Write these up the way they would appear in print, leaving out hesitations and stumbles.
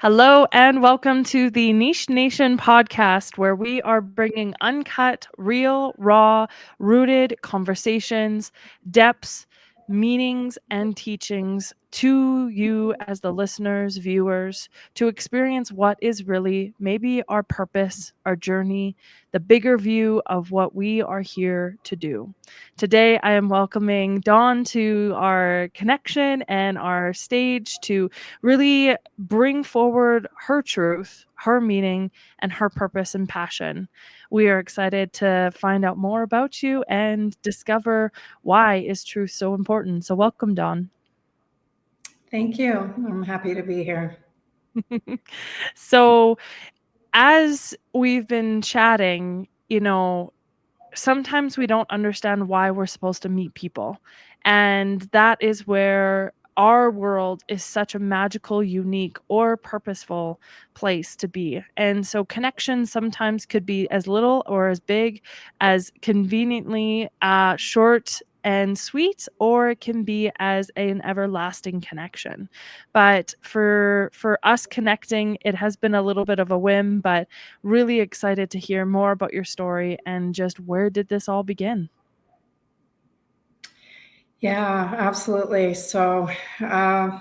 Hello and welcome to the Niche Nation podcast, where we are bringing uncut, real, raw, rooted conversations, depths, meanings, and teachings to you as the listeners, viewers, to experience what is really maybe our purpose, our journey, the bigger view of what we are here to do. Today, I am welcoming Dawn to our connection and our stage to really bring forward her truth, her meaning, and her purpose and passion. We are excited to find out more about you and discover why is truth so important. So welcome, Dawn. Thank you. I'm happy to be here. So as we've been chatting, sometimes we don't understand why we're supposed to meet people. And that is where our world is such a magical, unique, or purposeful place to be. And so connections sometimes could be as little or as big as conveniently short and sweet, or it can be as an everlasting connection. But for us connecting, it has been a little bit of a whim, but really excited to hear more about your story and just where did this all begin? Yeah, absolutely. So, I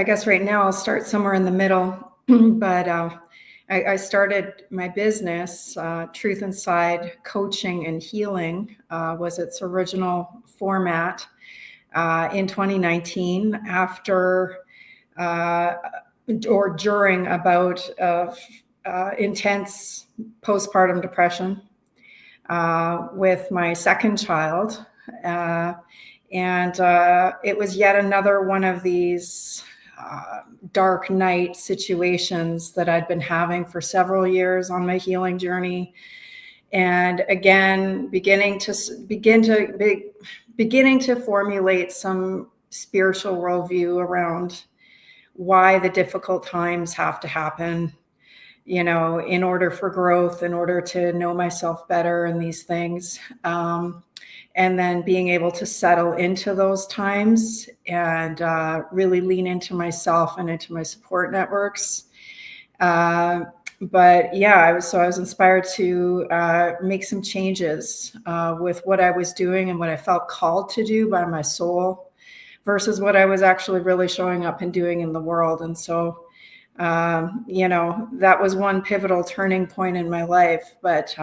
guess right now I'll start somewhere in the middle, but I started my business, Truth Inside Coaching and Healing, was its original format in 2019 after or during a bout of intense postpartum depression with my second child. And it was yet another one of these dark night situations that I'd been having for several years on my healing journey. And again, beginning to formulate some spiritual worldview around why the difficult times have to happen, in order for growth, in order to know myself better and these things. And then being able to settle into those times and really lean into myself and into my support networks. But yeah, I was inspired to make some changes with what I was doing and what I felt called to do by my soul versus what I was actually really showing up and doing in the world. And so that was one pivotal turning point in my life. But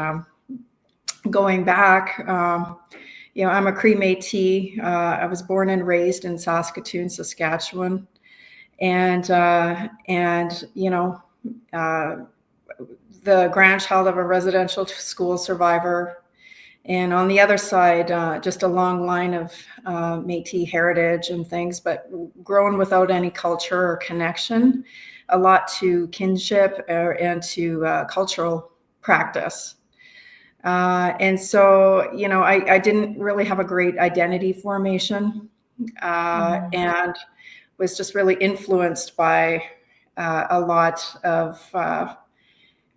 going back, I'm a Cree Métis. I was born and raised in Saskatoon, Saskatchewan, and the grandchild of a residential school survivor. And on the other side, just a long line of Métis heritage and things, but grown without any culture or connection, a lot to kinship and to cultural practice. And so, I didn't really have a great identity formation and was just really influenced by a lot of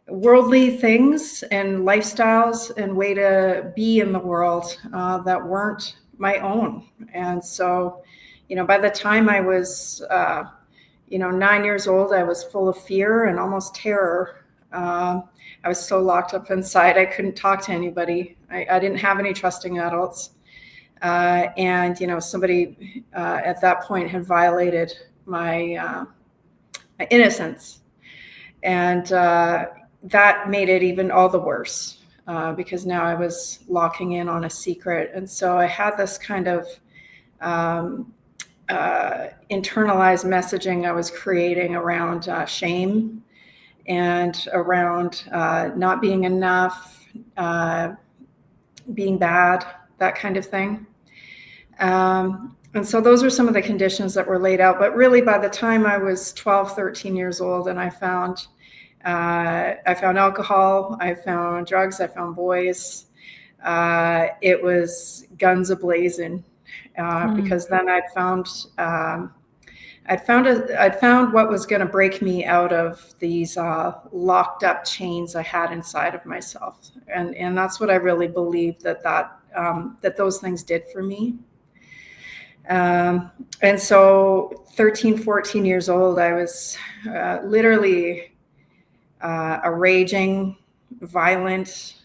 worldly things and lifestyles and way to be in the world that weren't my own. And so, by the time I was, 9 years old, I was full of fear and almost terror. I was so locked up inside, I couldn't talk to anybody. I didn't have any trusting adults. And, somebody at that point had violated my innocence. And that made it even all the worse because now I was locking in on a secret. And so I had this kind of internalized messaging I was creating around shame and around not being enough, being bad, that kind of thing. And so those are some of the conditions that were laid out. But really, by the time I was 12, 13 years old, and I found alcohol, I found drugs, I found boys, it was guns a-blazing because then I'd found what was going to break me out of these locked up chains I had inside of myself, and that's what I really believed that those things did for me. And so 13, 14 years old, I was literally a raging, violent,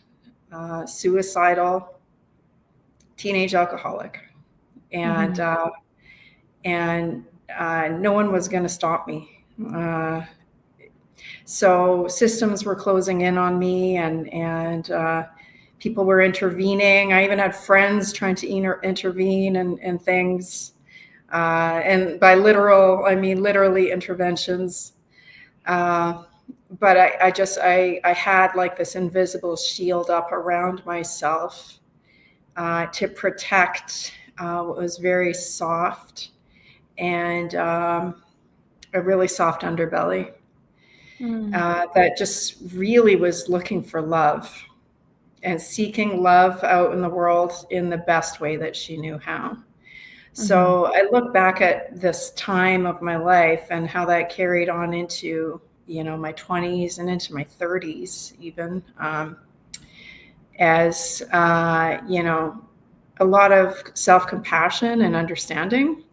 suicidal teenage alcoholic. And no one was going to stop me. So systems were closing in on me, and people were intervening. I even had friends trying to intervene and things. And by literal, I mean literally interventions. But I had like this invisible shield up around myself to protect what was very soft and a really soft underbelly that just really was looking for love and seeking love out in the world in the best way that she knew how. So I look back at this time of my life and how that carried on into, my 20s and into my 30s even, as, a lot of self-compassion and understanding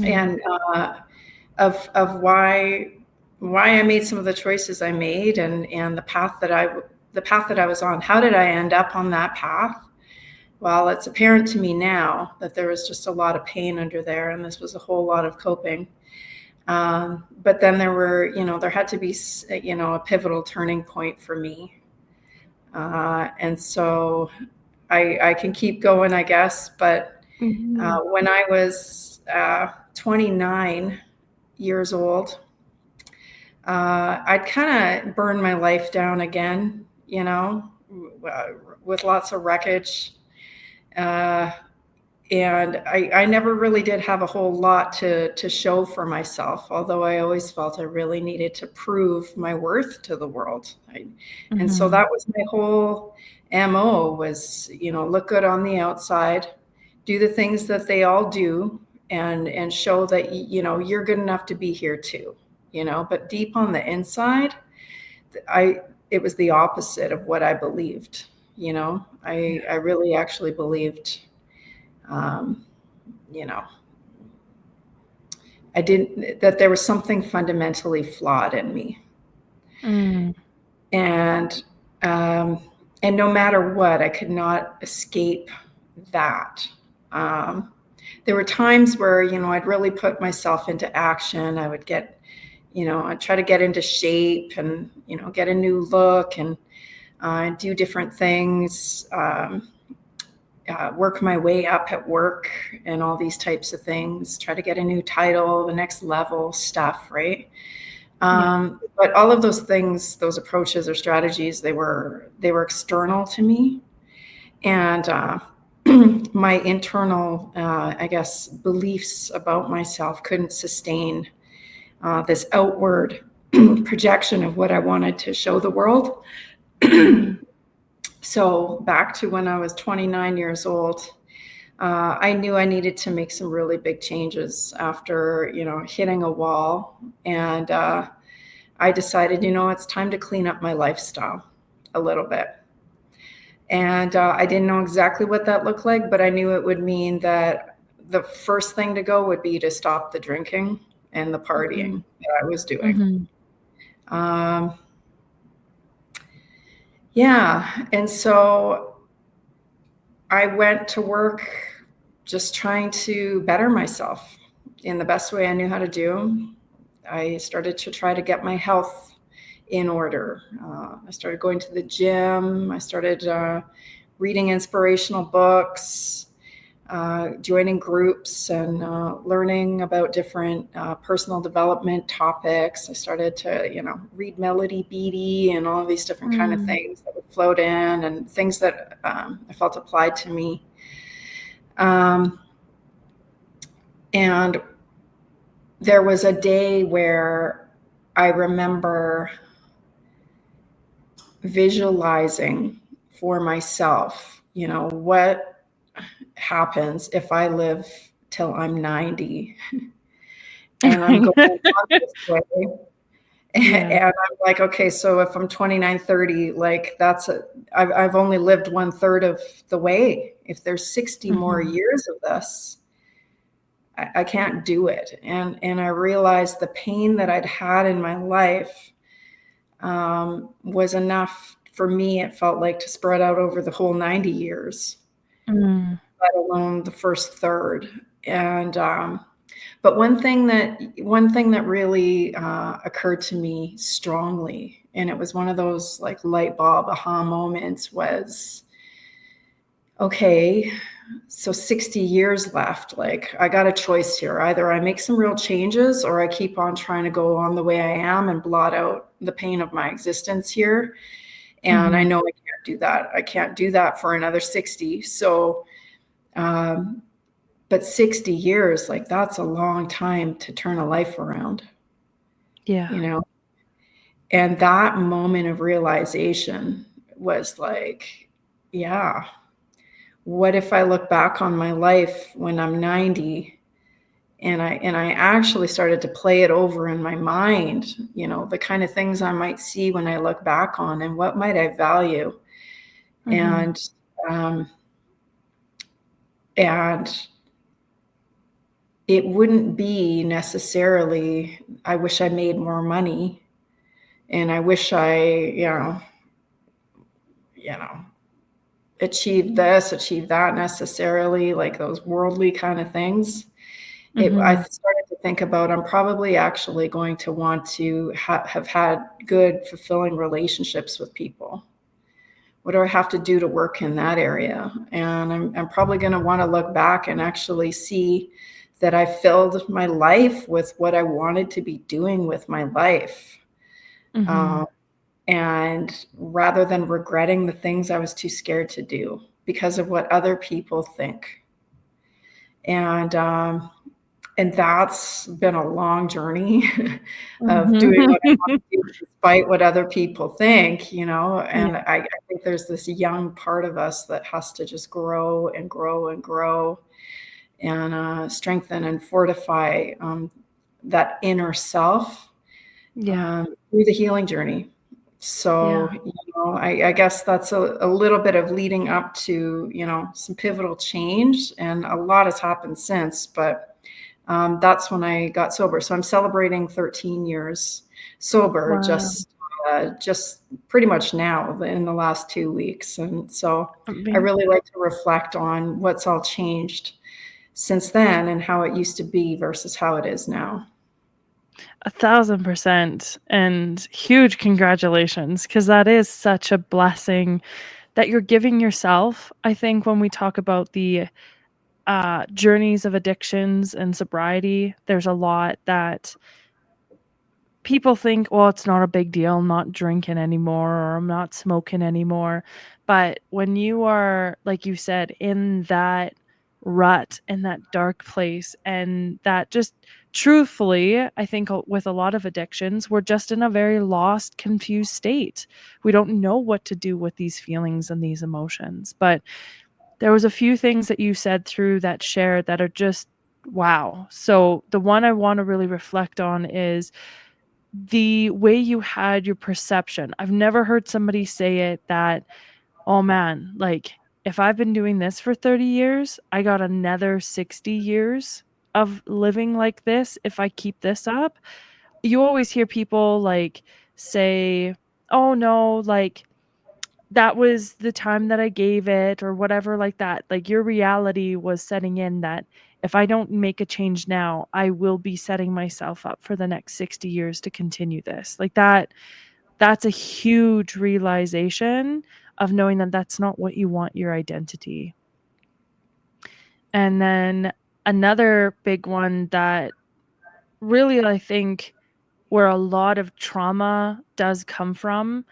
and of why I made some of the choices I made and the path that I was on. How did I end up on that path? Well, it's apparent to me now that there was just a lot of pain under there, and this was a whole lot of coping. But then there had to be, a pivotal turning point for me. And so I can keep going, I guess. But when I was 29 years old, I'd kind of burned my life down again, with lots of wreckage. And I never really did have a whole lot to show for myself, although I always felt I really needed to prove my worth to the world. And so that was my whole MO was, look good on the outside, do the things that they all do, and show that, you're good enough to be here too, but deep on the inside, it was the opposite of what I believed. I really actually believed, that there was something fundamentally flawed in me. And no matter what, I could not escape that. There were times where, I'd really put myself into action. I would get, I'd try to get into shape and, get a new look and do different things, work my way up at work and all these types of things, try to get a new title, the next level stuff, right? But all of those things, those approaches or strategies, they were external to me. And my internal, I guess, beliefs about myself couldn't sustain this outward projection of what I wanted to show the world. So back to when I was 29 years old, I knew I needed to make some really big changes after, hitting a wall. And I decided, it's time to clean up my lifestyle a little bit. And I didn't know exactly what that looked like, but I knew it would mean that the first thing to go would be to stop the drinking and the partying that I was doing. And so I went to work just trying to better myself in the best way I knew how to do. I started to try to get my health in order. I started going to the gym. I started reading inspirational books, joining groups and learning about different personal development topics. I started to, read Melody Beattie and all of these different kind of things that would float in and things that I felt applied to me. And there was a day where I remember visualizing for myself, what happens if I live till I'm 90 and I'm going on this way. And I'm like, okay, so if I'm 29, 30, like I've only lived 1/3 of the way. If there's 60 more years of this, I can't do it. And I realized the pain that I'd had in my life was enough for me, it felt like, to spread out over the whole 90 years, let alone the first third. And but one thing that really occurred to me strongly, and it was one of those like light bulb aha moments, was, okay, so 60 years left. Like, I got a choice here. Either I make some real changes, or I keep on trying to go on the way I am and blot out the pain of my existence here. And I know I can't do that. I can't do that for another 60. So, but 60 years, like, that's a long time to turn a life around, Yeah. you know? And that moment of realization was like, yeah, what if I look back on my life when I'm 90, and I actually started to play it over in my mind, the kind of things I might see when I look back on, and what might I value. And and it wouldn't be necessarily, I wish I made more money, and I wish I, achieved this, achieved that, necessarily, like those worldly kind of things. I started to think about, I'm probably actually going to want to have had good, fulfilling relationships with people. What do I have to do to work in that area? And I'm probably going to want to look back and actually see that I filled my life with what I wanted to be doing with my life. And rather than regretting the things I was too scared to do because of what other people think. And that's been a long journey of doing what I want to do despite what other people think, and I think there's this young part of us that has to just grow and grow and grow, and strengthen and fortify that inner self through the healing journey. So, I guess that's a little bit of leading up to, some pivotal change, and a lot has happened since, but that's when I got sober. So I'm celebrating 13 years sober, just pretty much now, in the last 2 weeks. And so I really like to reflect on what's all changed since then, and how it used to be versus how it is now. 1,000%. And huge congratulations, because that is such a blessing that you're giving yourself. I think when we talk about the journeys of addictions and sobriety, there's a lot that people think, well, it's not a big deal. I'm not drinking anymore, or I'm not smoking anymore. But when you are, like you said, in that rut, in that dark place, and that just truthfully, I think with a lot of addictions, we're just in a very lost, confused state. We don't know what to do with these feelings and these emotions. But there was a few things that you said through that share that are just wow. So the one I want to really reflect on is the way you had your perception. I've never heard somebody say it that, oh man, like, if I've been doing this for 30 years, I got another 60 years of living like this if I keep this up. You always hear people like say, oh no, like, that was the time that I gave it, or whatever, like that. Like, your reality was setting in that if I don't make a change now, I will be setting myself up for the next 60 years to continue this. Like, that's a huge realization of knowing that that's not what you want your identity. And then another big one that really, I think, where a lot of trauma does come from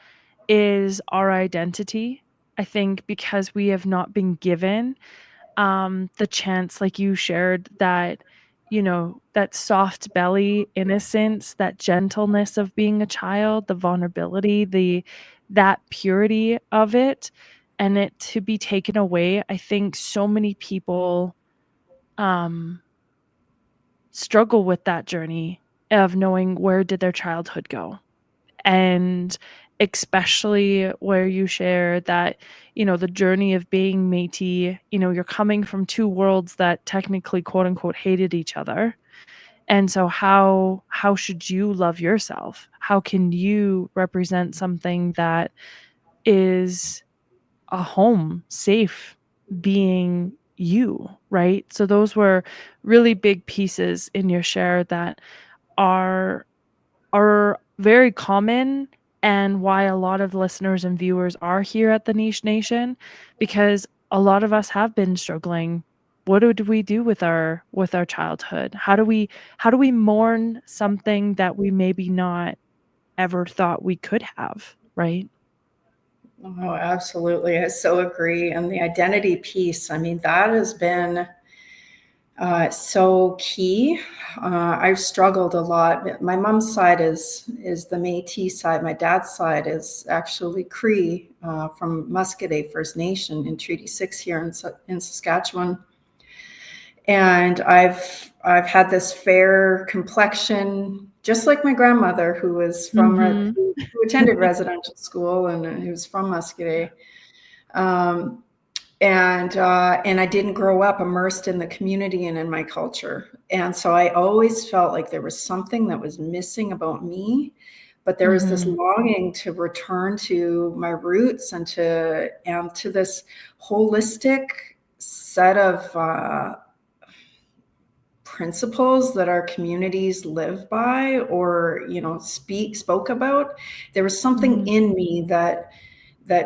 is our identity. I think because we have not been given the chance, like you shared, that, that soft belly innocence, that gentleness of being a child, the vulnerability, that purity of it, and it to be taken away. I think so many people um struggle with that journey of knowing, where did their childhood go? And especially where you share that, the journey of being Métis, you're coming from two worlds that technically, quote unquote, hated each other. And so how should you love yourself? How can you represent something that is a home, safe, being you, right? So those were really big pieces in your share that are very common, and why a lot of listeners and viewers are here at the Niche Nation, because a lot of us have been struggling. What do we do with our childhood? How do we mourn something that we maybe not ever thought we could have, right? Oh, absolutely. I so agree. And the identity piece, I mean, that has been so key. I've struggled a lot. My mom's side is the Métis side. My dad's side is actually Cree from Muscadet First Nation in Treaty 6 here in Saskatchewan. And I've had this fair complexion, just like my grandmother, who was from Mhm. who attended residential school and who was from Muscadet. Um, and I didn't grow up immersed in the community and in my culture. And so I always felt like there was something that was missing about me, but there was this Mhm. longing to return to my roots and to this holistic set of principles that our communities live by, or spoke about. There was something Mhm. in me that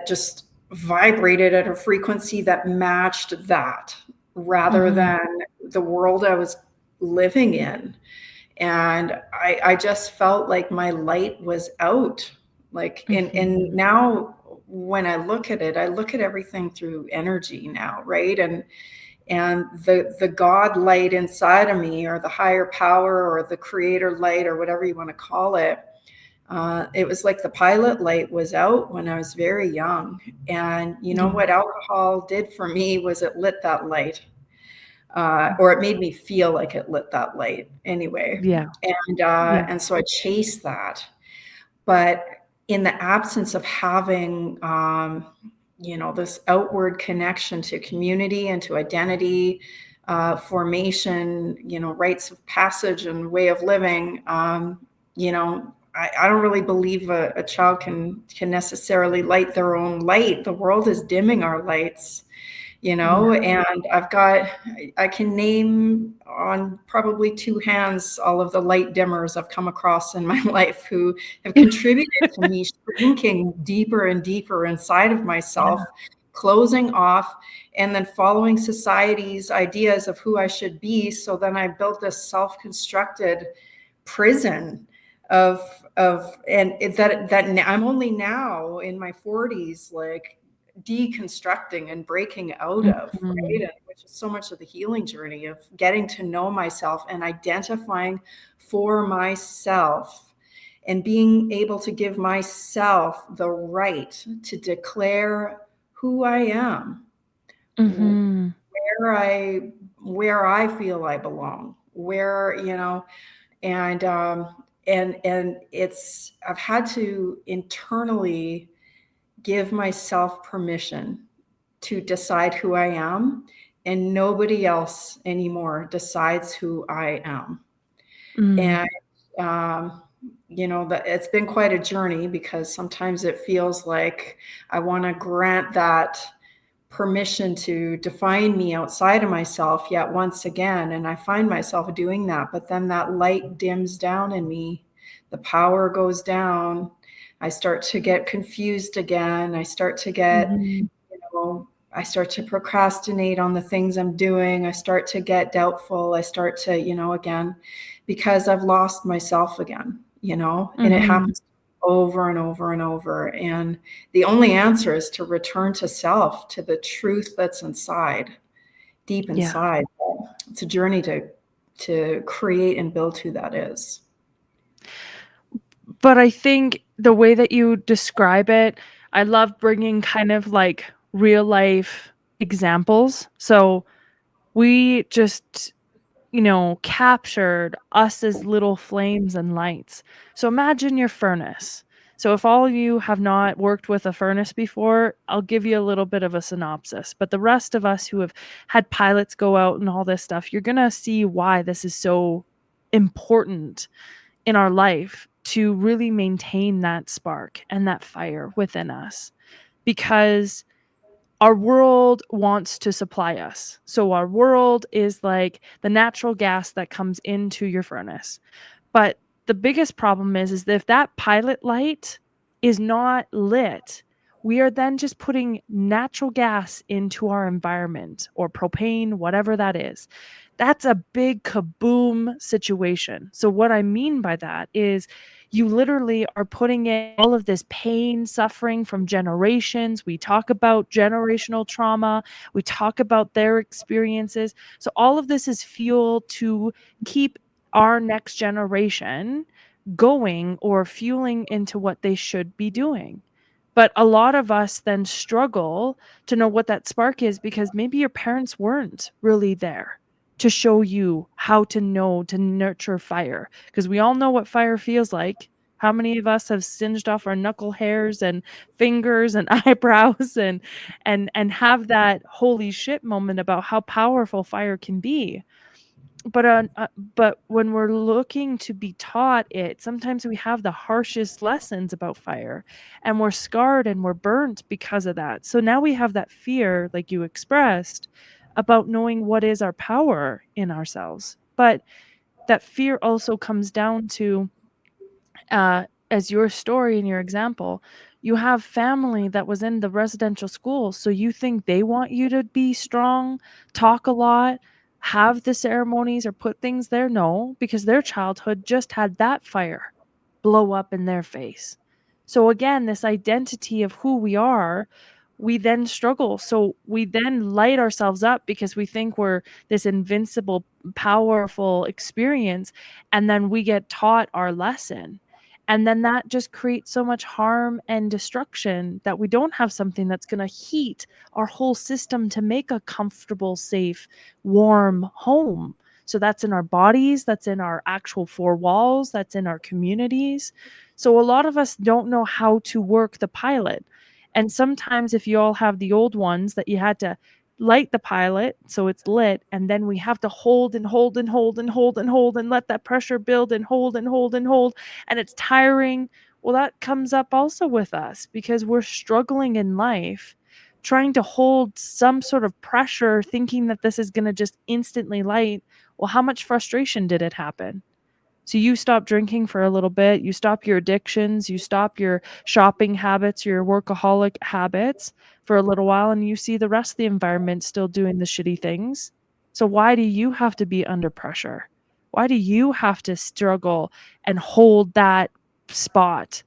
just vibrated at a frequency that matched that, rather Mhm. than the world I was living in. And I just felt like my light was out. Like, and Mhm. now when I look at it, I look at everything through energy now, right? And the God light inside of me, or the higher power, or the creator light, or whatever you want to call it, it was like the pilot light was out when I was very young. And you know Yeah. what alcohol did for me was it lit that light, or it made me feel like it lit that light anyway. Yeah. Yeah. And so I chased that. But in the absence of having, this outward connection to community and to identity, formation, rites of passage and way of living, I don't really believe a child can necessarily light their own light. The world is dimming our lights, Yeah. and I can name on probably two hands all of the light dimmers I've come across in my life who have contributed to me shrinking deeper and deeper inside of myself, Yeah. closing off, and then following society's ideas of who I should be. So then I built this self-constructed prison that I'm only now in my 40s, like deconstructing and breaking out of, right? Mhm. And which is so much of the healing journey of getting to know myself and identifying for myself, and being able to give myself the right to declare who I am, Mhm. where I feel I belong, where, and it's I've had to internally give myself permission to decide who I am, and nobody else anymore decides who I am. Mm. And that it's been quite a journey, because sometimes it feels like I want to grant that permission to define me outside of myself yet once again, and I find myself doing that, but then that light dims down in me, the power goes down, I start to get confused again, Mhm. I start to procrastinate on the things I'm doing, I start to get doubtful, I start to, again, because I've lost myself again, and it Mhm. happens over and over and over. And the only answer is to return to self, to the truth that's inside, deep Yeah. inside. It's a journey to create and build who that is. But I think the way that you describe it, I love bringing kind of like real life examples. So we just, captured us as little flames and lights. So imagine your furnace. So if all of you have not worked with a furnace before, I'll give you a little bit of a synopsis. But the rest of us who have had pilots go out and all this stuff, you're going to see why this is so important in our life to really maintain that spark and that fire within us, because our world wants to supply us. So our world is like the natural gas that comes into your furnace. But the biggest problem is that if that pilot light is not lit, we are then just putting natural gas into our environment, or propane, whatever that is. That's a big kaboom situation. So what I mean by that is you literally are putting in all of this pain, suffering from generations. We talk about generational trauma. We talk about their experiences. So all of this is fuel to keep our next generation going or fueling into what they should be doing. But a lot of us then struggle to know what that spark is, because maybe your parents weren't really there to show you how to know to nurture fire, because we all know what fire feels like. How many of us have singed off our knuckle hairs and fingers and eyebrows and have that holy shit moment about how powerful fire can be? But when we're looking to be taught it, sometimes we have the harshest lessons about fire, and we're scarred and we're burnt because of that. So now we have that fear, like you expressed, about knowing what is our power in ourselves. But that fear also comes down to, as your story and your example, you have family that was in the residential school. So you think they want you to be strong, talk a lot, have the ceremonies or put things there? No, because their childhood just had that fire blow up in their face. So again, this identity of who we are, we then struggle. So we then light ourselves up because we think we're this invincible, powerful experience. And then we get taught our lesson. And then that just creates so much harm and destruction that we don't have something that's going to heat our whole system to make a comfortable, safe, warm home. So that's in our bodies, that's in our actual four walls, that's in our communities. So a lot of us don't know how to work the pilot. And sometimes, if you all have the old ones that you had to light the pilot so it's lit, and then we have to hold and hold and hold and hold and hold and let that pressure build and hold and hold and hold, and it's tiring. Well, that comes up also with us because we're struggling in life, trying to hold some sort of pressure, thinking that this is going to just instantly light. Well, how much frustration did it happen? So you stop drinking for a little bit, you stop your addictions, you stop your shopping habits, your workaholic habits for a little while, and you see the rest of the environment still doing the shitty things. So why do you have to be under pressure? Why do you have to struggle and hold that spot?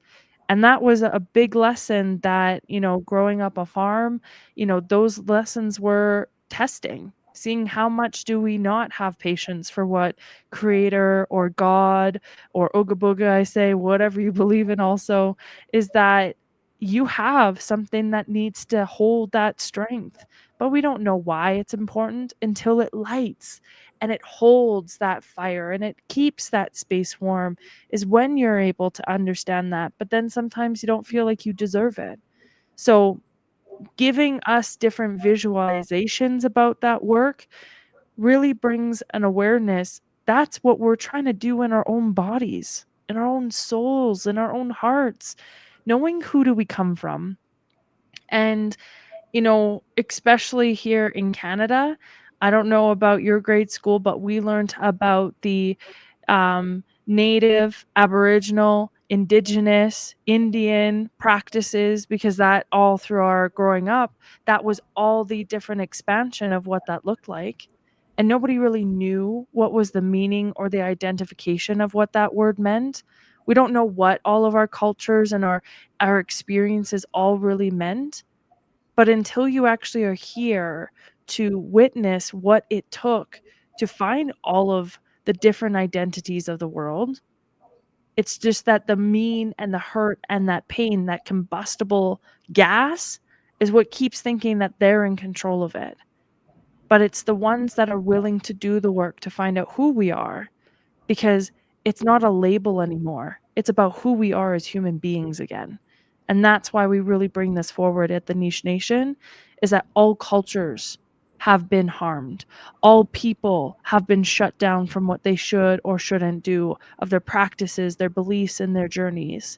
And that was a big lesson that, growing up a farm, those lessons were testing, seeing how much do we not have patience for what creator or God or Ooga Booga, I say, whatever you believe in also, is that you have something that needs to hold that strength. But we don't know why it's important until it lights and it holds that fire and it keeps that space warm, is when you're able to understand that. But then sometimes you don't feel like you deserve it. So giving us different visualizations about that work really brings an awareness. That's what we're trying to do in our own bodies, in our own souls, in our own hearts, knowing who do we come from. And especially here in Canada, I don't know about your grade school, but we learned about the Native, Aboriginal, Indigenous, Indian practices, because that all through our growing up, that was all the different expansion of what that looked like. And nobody really knew what was the meaning or the identification of what that word meant. We don't know what all of our cultures and our experiences all really meant. But until you actually are here to witness what it took to find all of the different identities of the world, it's just that the mean and the hurt and that pain, that combustible gas, is what keeps thinking that they're in control of it. But it's the ones that are willing to do the work to find out who we are, because it's not a label anymore. It's about who we are as human beings again. And that's why we really bring this forward at the Niche Nation, is that all cultures have been harmed. All people have been shut down from what they should or shouldn't do, of their practices, their beliefs, and their journeys.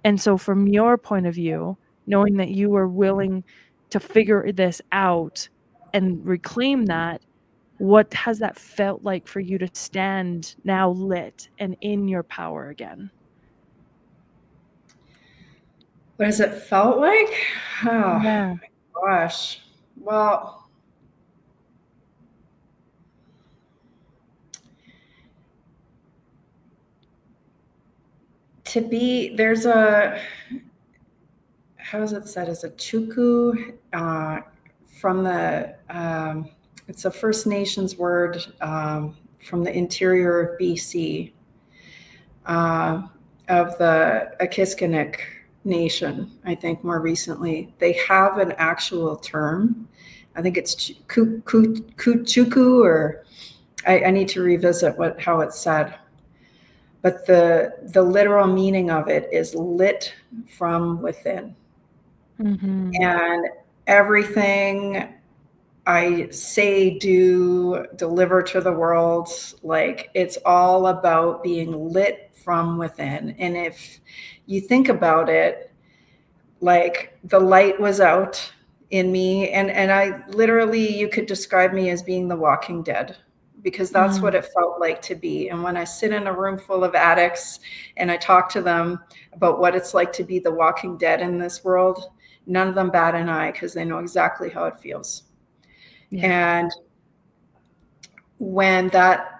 And so from your point of view, knowing that you were willing to figure this out and reclaim that, what has that felt like for you to stand now lit and in your power again? What has it felt like? Oh Yeah. my gosh. Well, there's a, how is it said? Is a chuku from the, it's a First Nations word from the interior of BC, of the Akiskanik Nation, I think more recently. They have an actual term. I think it's chuku, or I need to revisit how it's said. But the literal meaning of it is lit from within. Mm-hmm. And everything I say, do, deliver to the world, like it's all about being lit from within. And if you think about it, like the light was out in me, and I literally, you could describe me as being the Walking Dead, because that's what it felt like to be. And when I sit in a room full of addicts and I talk to them about what it's like to be the Walking Dead in this world, none of them bat an eye, because they know exactly how it feels. Yeah. And when that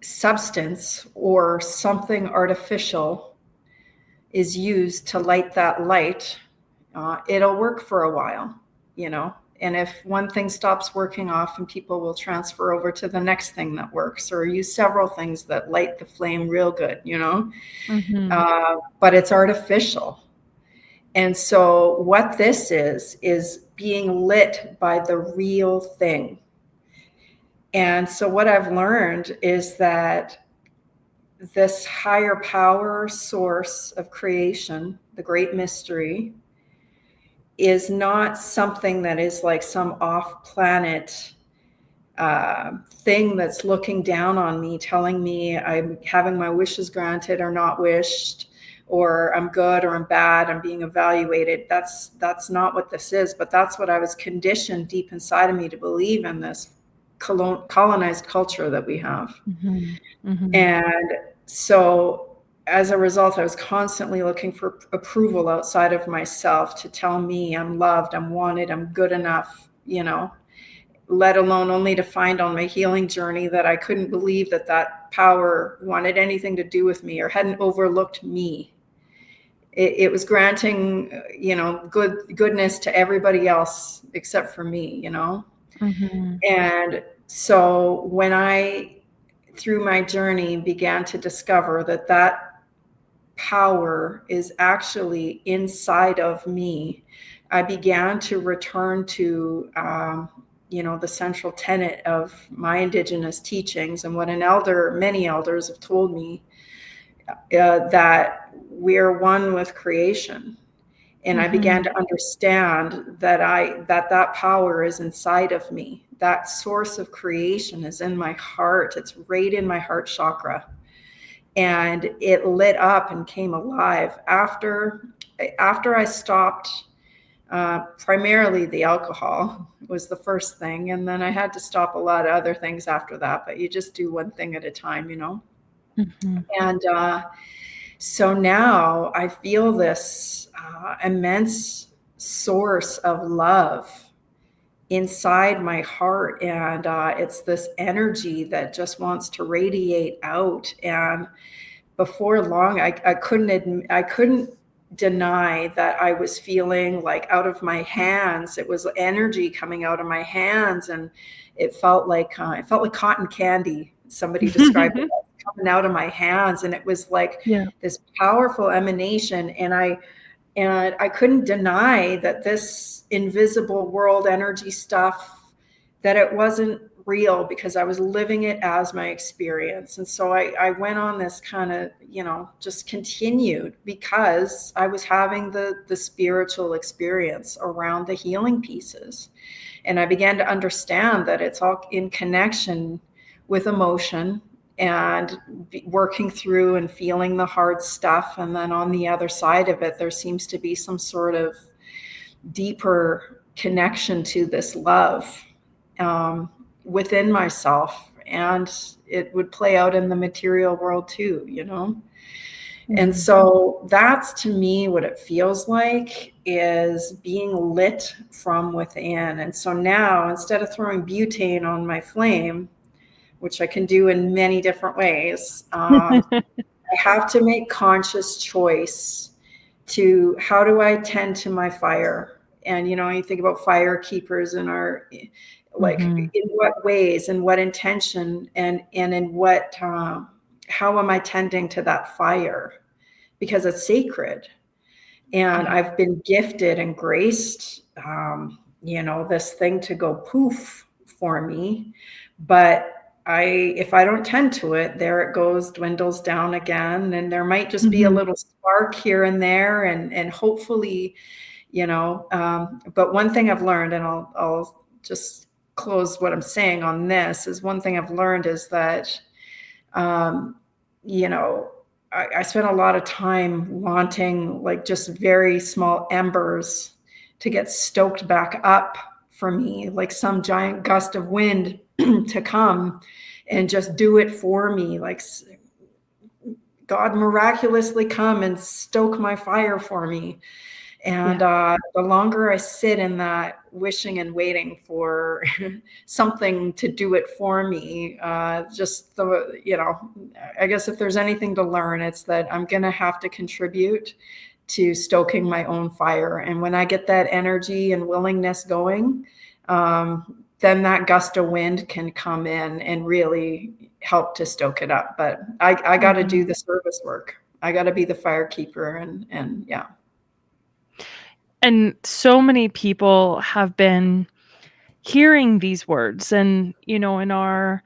substance or something artificial is used to light that light, it'll work for a while, you know. And if one thing stops working, often people will transfer over to the next thing that works, or use several things that light the flame real good, you know. But it's artificial. And so what this is being lit by the real thing. And so what I've learned is that this higher power source of creation, the great mystery, is not something that is like some off-planet thing that's looking down on me, telling me I'm having my wishes granted or not wished, or I'm good or I'm bad, I'm being evaluated. That's not what this is. But that's what I was conditioned deep inside of me to believe in, this colonized culture that we have. And so as a result, I was constantly looking for approval outside of myself to tell me I'm loved, I'm wanted, I'm good enough, you know, let alone only to find on my healing journey that I couldn't believe that that power wanted anything to do with me or hadn't overlooked me. It was granting, you know, goodness to everybody else except for me, you know. And so when I, through my journey, began to discover that that power is actually inside of me, I began to return to, you know, the central tenet of my Indigenous teachings and what many elders have told me, that we're one with creation. And I began to understand that that power is inside of me. That source of creation is in my heart. It's right in my heart chakra. And it lit up and came alive after I stopped. Primarily the alcohol was the first thing. And then I had to stop a lot of other things after that, but you just do one thing at a time, you know? And so now I feel this immense source of love inside my heart. And it's this energy that just wants to radiate out. And before long, I couldn't deny that I was feeling like out of my hands. It was energy coming out of my hands, and it felt like cotton candy. Somebody described it as coming out of my hands, and it was like this powerful emanation. And I couldn't deny that this invisible world energy stuff, that it wasn't real because I was living it as my experience. And so I went on this kind of, just continued because I was having the spiritual experience around the healing pieces. And I began to understand that it's all in connection with emotion and working through and feeling the hard stuff. And then on the other side of it, there seems to be some sort of deeper connection to this love within myself. And it would play out in the material world too, And so that's, to me, what it feels like is being lit from within. And so now, instead of throwing butane on my flame, which I can do in many different ways, I have to make conscious choice to how do I tend to my fire. And, you think about fire keepers in our, like, in what ways and what intention and in what, how am I tending to that fire? Because it's sacred. And I've been gifted and graced, this thing to go poof for me. But if I don't tend to it, there it goes, dwindles down again. And there might just be a little spark here and there. And hopefully, but one thing I've learned, and I'll just close what I'm saying on this, is one thing I've learned is that, I spent a lot of time wanting, like, just very small embers to get stoked back up for me, like some giant gust of wind to come and just do it for me. Like, God miraculously come and stoke my fire for me. And the longer I sit in that wishing and waiting for something to do it for me, I guess if there's anything to learn, it's that I'm going to have to contribute to stoking my own fire. And when I get that energy and willingness going, then that gust of wind can come in and really help to stoke it up. But I got to do the service work. I got to be the fire keeper and yeah. And so many people have been hearing these words, and in our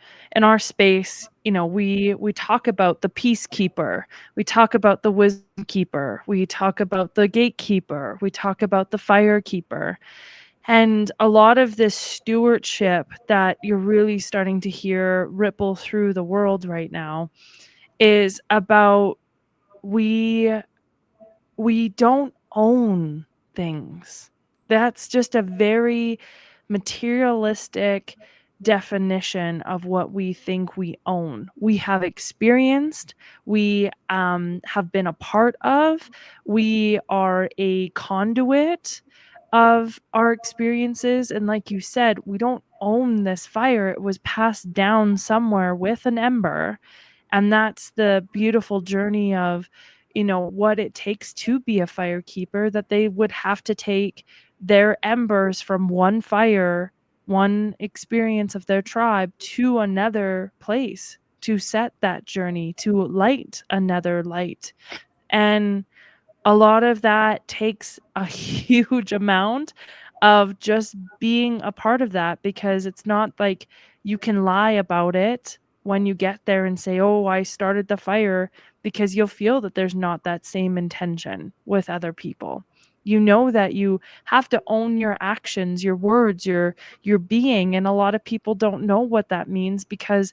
space, we talk about the peacekeeper, we talk about the wisdom keeper, we talk about the gatekeeper, we talk about the fire keeper. And a lot of this stewardship that you're really starting to hear ripple through the world right now is about we don't own things. That's just a very materialistic definition of what we think we own. We have experienced, we have been a part of, we are a conduit of our experiences. And like you said, we don't own this fire. It was passed down somewhere with an ember. And that's the beautiful journey of what it takes to be a fire keeper, that they would have to take their embers from one fire, one experience of their tribe, to another place to set that journey, to light another light. And a lot of that takes a huge amount of just being a part of that, because it's not like you can lie about it when you get there and say, oh, I started the fire, because you'll feel that there's not that same intention with other people. That you have to own your actions, your words, your being. And a lot of people don't know what that means, because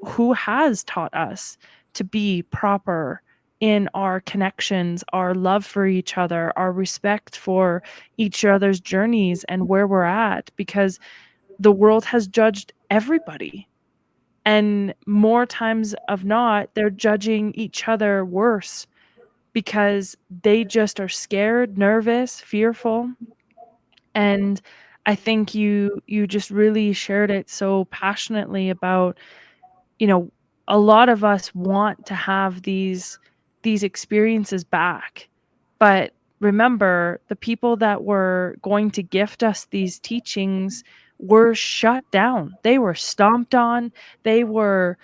who has taught us to be proper in our connections, our love for each other, our respect for each other's journeys and where we're at? Because the world has judged everybody. And more times of not, they're judging each other worse, because they just are scared, nervous, fearful. And I think you just really shared it so passionately about, a lot of us want to have these experiences back. But remember, the people that were going to gift us these teachings were shut down. They were stomped on. They were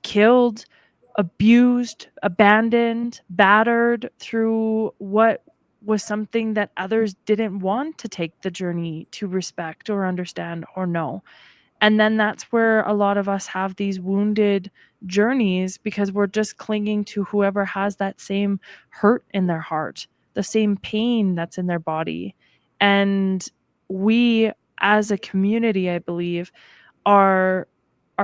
killed, abused, abandoned, battered through what was something that others didn't want to take the journey to respect or understand or know. And then that's where a lot of us have these wounded journeys because we're just clinging to whoever has that same hurt in their heart, the same pain that's in their body. And we as a community, I believe, are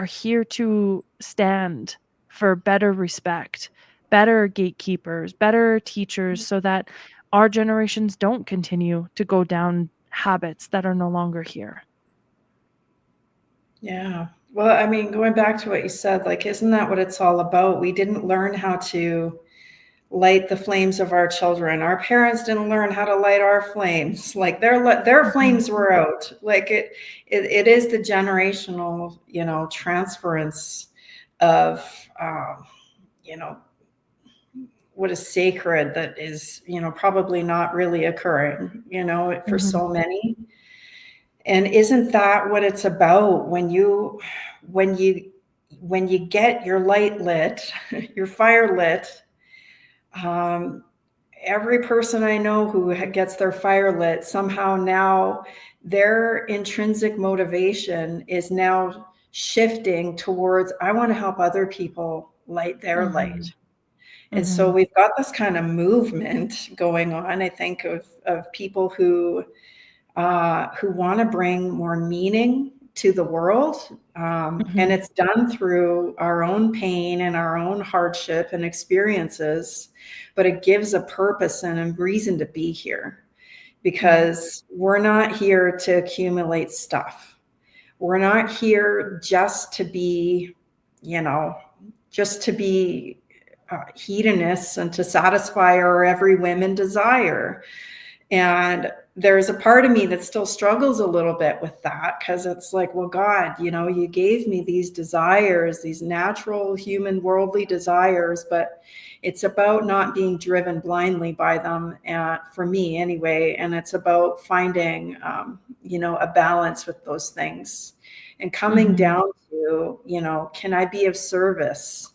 here to stand for better respect, better gatekeepers, better teachers, so that our generations don't continue to go down habits that are no longer here. Yeah. Well, I mean, going back to what you said, like, isn't that what it's all about? We didn't learn how to light the flames of our children. Our parents didn't learn how to light our flames. Like their flames were out. Like it is the generational, transference of, what is sacred that is, probably not really occurring, for so many. And isn't that what it's about when you get your light lit, your fire lit? Every person I know who gets their fire lit, somehow now their intrinsic motivation is now shifting towards, I want to help other people light their light. And so we've got this kind of movement going on, I think, of people who want to bring more meaning to the world. And it's done through our own pain and our own hardship and experiences, but it gives a purpose and a reason to be here, because we're not here to accumulate stuff. We're not here just to be, hedonists and to satisfy our every whim desire. And there's a part of me that still struggles a little bit with that, because it's like, well, God, you gave me these desires, these natural human worldly desires, but it's about not being driven blindly by them, for me anyway. And it's about finding, a balance with those things and coming down to, can I be of service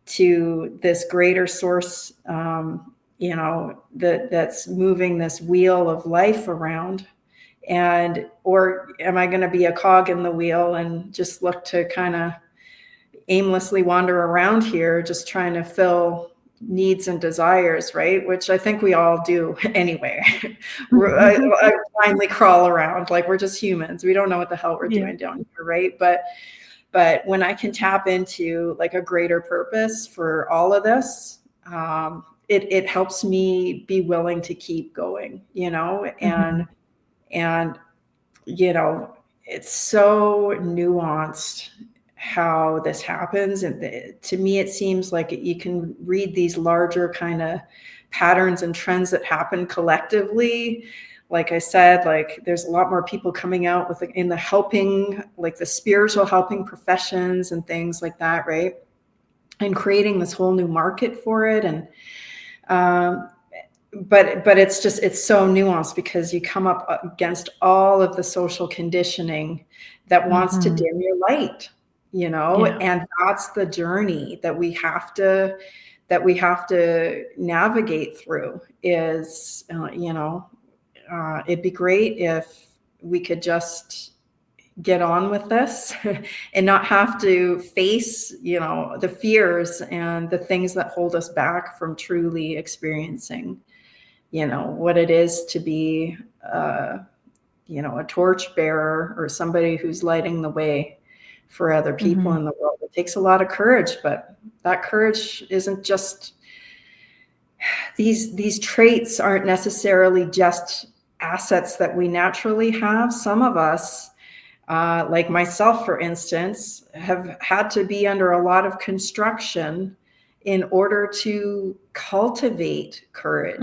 to this greater source, that's moving this wheel of life around, or am I going to be a cog in the wheel and just look to kind of aimlessly wander around here, just trying to fill needs and desires, right? Which I think we all do anyway. I finally crawl around like we're just humans. We don't know what the hell we're doing down here, right? But when I can tap into like a greater purpose for all of this, it helps me be willing to keep going, and it's so nuanced how this happens. And to me, it seems like you can read these larger kind of patterns and trends that happen collectively. Like I said, like there's a lot more people coming out in the helping, like the spiritual helping professions and things like that, right? And creating this whole new market for it. And but it's so nuanced, because you come up against all of the social conditioning that wants to dim your light, and that's the journey that we have to navigate through. Is it'd be great if we could just get on with this and not have to face, the fears and the things that hold us back from truly experiencing, what it is to be, a torch bearer or somebody who's lighting the way for other people in the world. It takes a lot of courage, but that courage isn't just, these traits aren't necessarily just assets that we naturally have. Some of us, like myself, for instance, have had to be under a lot of construction in order to cultivate courage,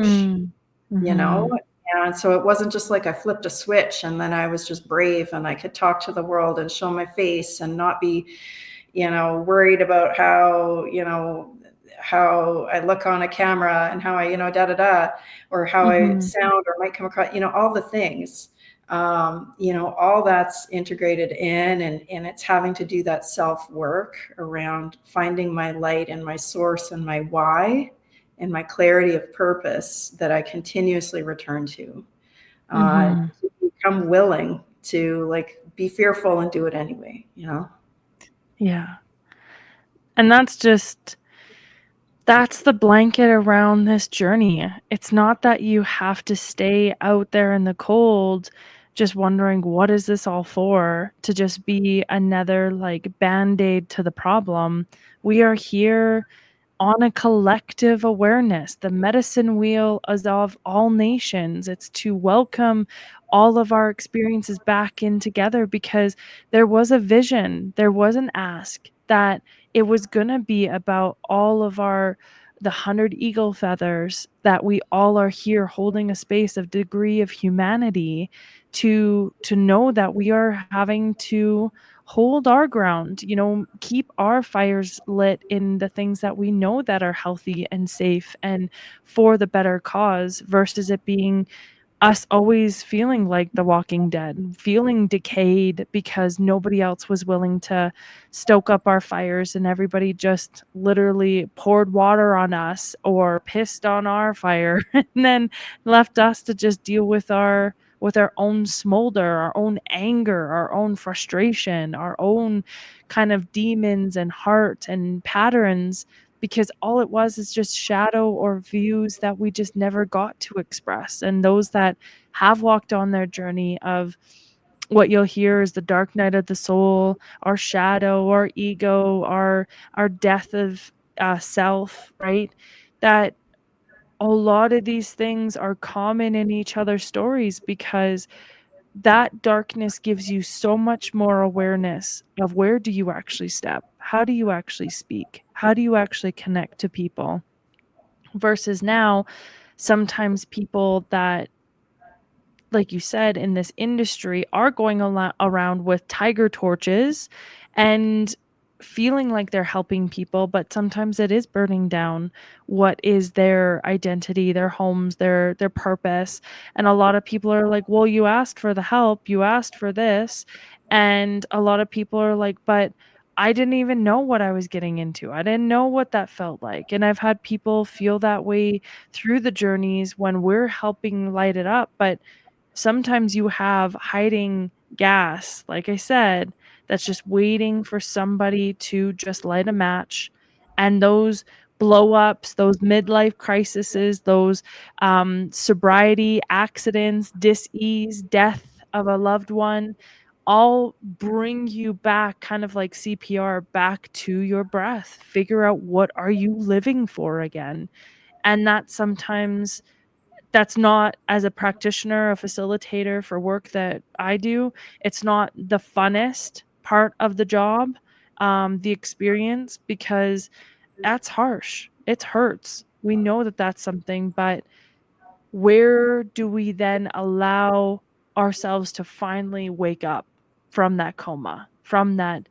and so it wasn't just like I flipped a switch and then I was just brave and I could talk to the world and show my face and not be, worried about how I look on a camera and how I, or how I sound or might come across, all the things. All that's integrated in, and it's having to do that self-work around finding my light and my source and my why and my clarity of purpose that I continuously return to become willing to like be fearful and do it anyway, Yeah. And that's the blanket around this journey. It's not that you have to stay out there in the cold just wondering what is this all for, to just be another like band-aid to the problem. We are here on a collective awareness. The medicine wheel is of all nations. It's to welcome all of our experiences back in together, because there was a vision, there was an ask that it was going to be about all of the 100 eagle feathers, that we all are here holding a space of degree of humanity to know that we are having to hold our ground, keep our fires lit in the things that we know that are healthy and safe and for the better cause, versus it being us always feeling like the Walking Dead, feeling decayed because nobody else was willing to stoke up our fires, and everybody just literally poured water on us or pissed on our fire and then left us to just deal with our own smolder, our own anger, our own frustration, our own kind of demons and heart and patterns, because all it was is just shadow or views that we just never got to express. And those that have walked on their journey of what you'll hear is the dark night of the soul, our shadow, our ego, our death of self, right? That a lot of these things are common in each other's stories, because that darkness gives you so much more awareness of where do you actually step? How do you actually speak? How do you actually connect to people? Versus now, sometimes people that, like you said, in this industry are going around with tiger torches and feeling like they're helping people, but sometimes it is burning down what is their identity, their homes, their purpose. And a lot of people are like, well, you asked for the help, you asked for this. And a lot of people are like, but I didn't even know what I was getting into. I didn't know what that felt like. And I've had people feel that way through the journeys when we're helping light it up. But sometimes you have hiding gas, like I said, that's just waiting for somebody to just light a match. And those blow ups, those midlife crises, those sobriety accidents, dis-ease, death of a loved one, all bring you back, kind of like CPR, back to your breath. Figure out, what are you living for again? And that sometimes, that's not, as a practitioner, a facilitator for work that I do, it's not the funnest part of the job, the experience, because that's harsh. It hurts. We know that that's something, but where do we then allow ourselves to finally wake up from that coma, from that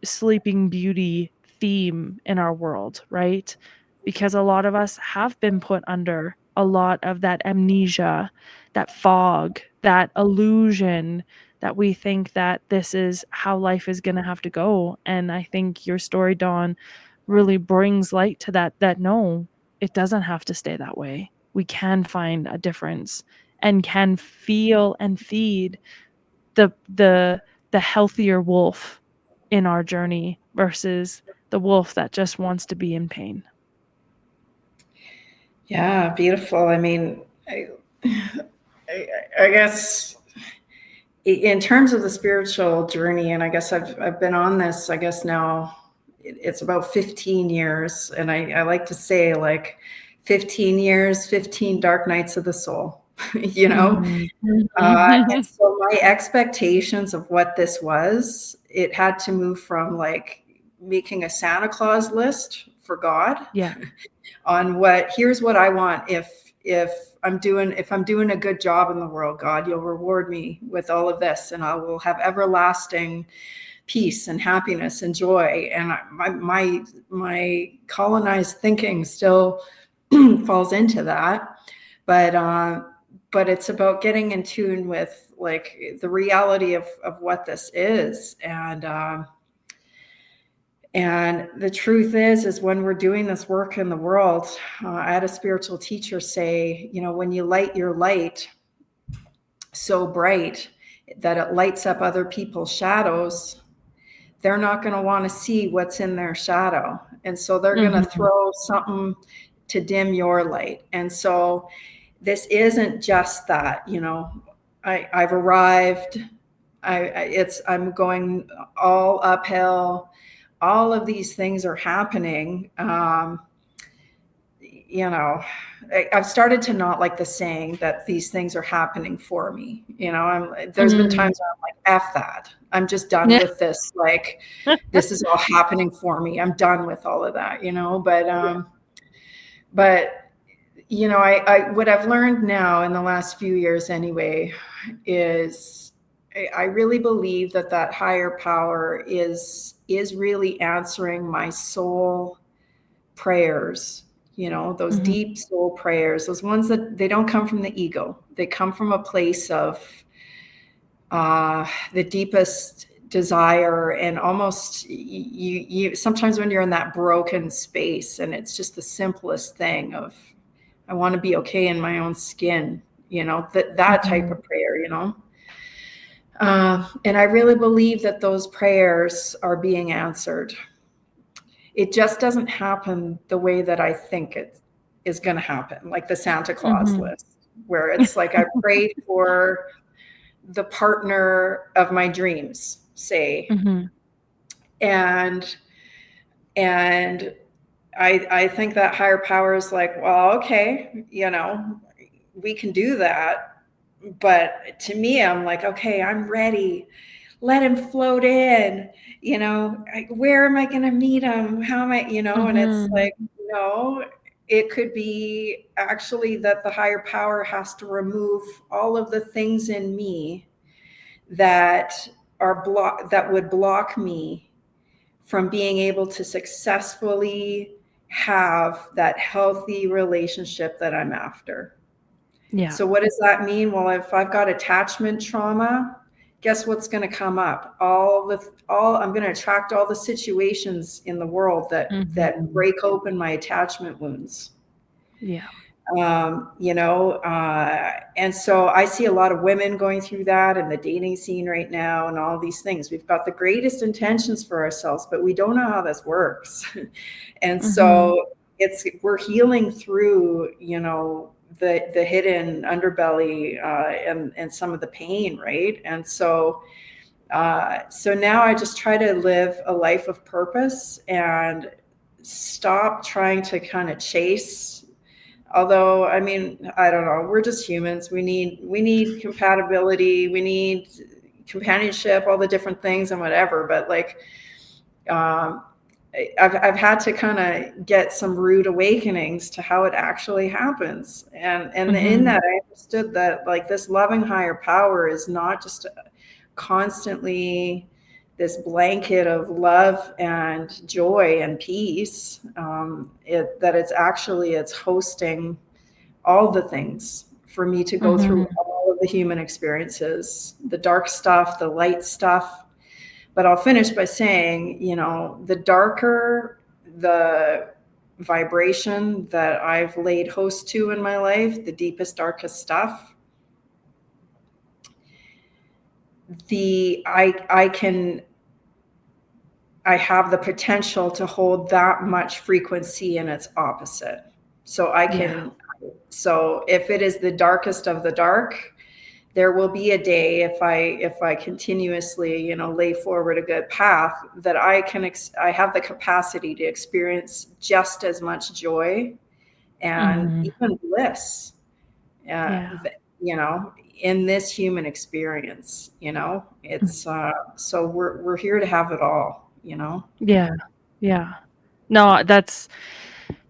sleeping beauty theme in our world, right? Because a lot of us have been put under a lot of that amnesia, that fog, that illusion, that we think that this is how life is going to have to go. And I think your story, Dawn, really brings light to that no, it doesn't have to stay that way. We can find a difference and can feel and feed the healthier wolf in our journey, versus the wolf that just wants to be in pain. Yeah, beautiful. I mean, I guess in terms of the spiritual journey, and I guess I've been on this, I guess now it's about 15 years. And I like to say, like, 15 years, 15 dark nights of the soul, And so my expectations of what this was, it had to move from like making a Santa Claus list for God Yeah. on here's what I want. If I'm doing a good job in the world, God, you'll reward me with all of this, and I will have everlasting peace and happiness and joy. And my colonized thinking still falls into that, but it's about getting in tune with like the reality of what this is. And the truth is when we're doing this work in the world, I had a spiritual teacher say, when you light your light so bright, that it lights up other people's shadows, they're not going to want to see what's in their shadow. And so they're going to throw something to dim your light. And so this isn't just that, I've arrived, I'm going all uphill. All of these things are happening. I've started to not like the saying that these things are happening for me. There's been times where I'm like, F that. I'm just done with this. Like, this is all happening for me. I'm done with all of that, but what I've learned now in the last few years anyway, is I really believe that higher power is really answering my soul prayers, those deep soul prayers, those ones that they don't come from the ego. They come from a place of the deepest desire, and almost you sometimes when you're in that broken space, and it's just the simplest thing of, I want to be okay in my own skin, that type of prayer, and I really believe that those prayers are being answered. It just doesn't happen the way that I think it is going to happen, like the Santa Claus list, where it's like I pray for the partner of my dreams, say, and I think that higher power is like, well, okay, we can do that. But to me, I'm like, okay, I'm ready. Let him float in, where am I going to meet him? How am I, and it's like, it could be actually that the higher power has to remove all of the things in me that would block me from being able to successfully have that healthy relationship that I'm after. Yeah. So what does that mean? Well, if I've got attachment trauma, guess what's going to come up? I'm going to attract all the situations in the world that break open my attachment wounds. Yeah. And so I see a lot of women going through that in the dating scene right now, and all these things. We've got the greatest intentions for ourselves, but we don't know how this works. And so we're healing through, the hidden underbelly, and some of the pain. Right. And so now I just try to live a life of purpose and stop trying to kind of chase. Although, I mean, I don't know, we're just humans. We need compatibility. We need companionship, all the different things and whatever. But like, I've had to kind of get some rude awakenings to how it actually happens. And in that, I understood that like this loving higher power is not just constantly this blanket of love and joy and peace, it's hosting all the things for me to go through all of the human experiences, the dark stuff, the light stuff. But I'll finish by saying, the darker the vibration that I've laid host to in my life, the deepest, darkest stuff, I have the potential to hold that much frequency in its opposite. So so if it is the darkest of the dark, there will be a day if I continuously, lay forward a good path, that I have the capacity to experience just as much joy and even bliss, in this human experience. It's so we're here to have it all. Yeah. No,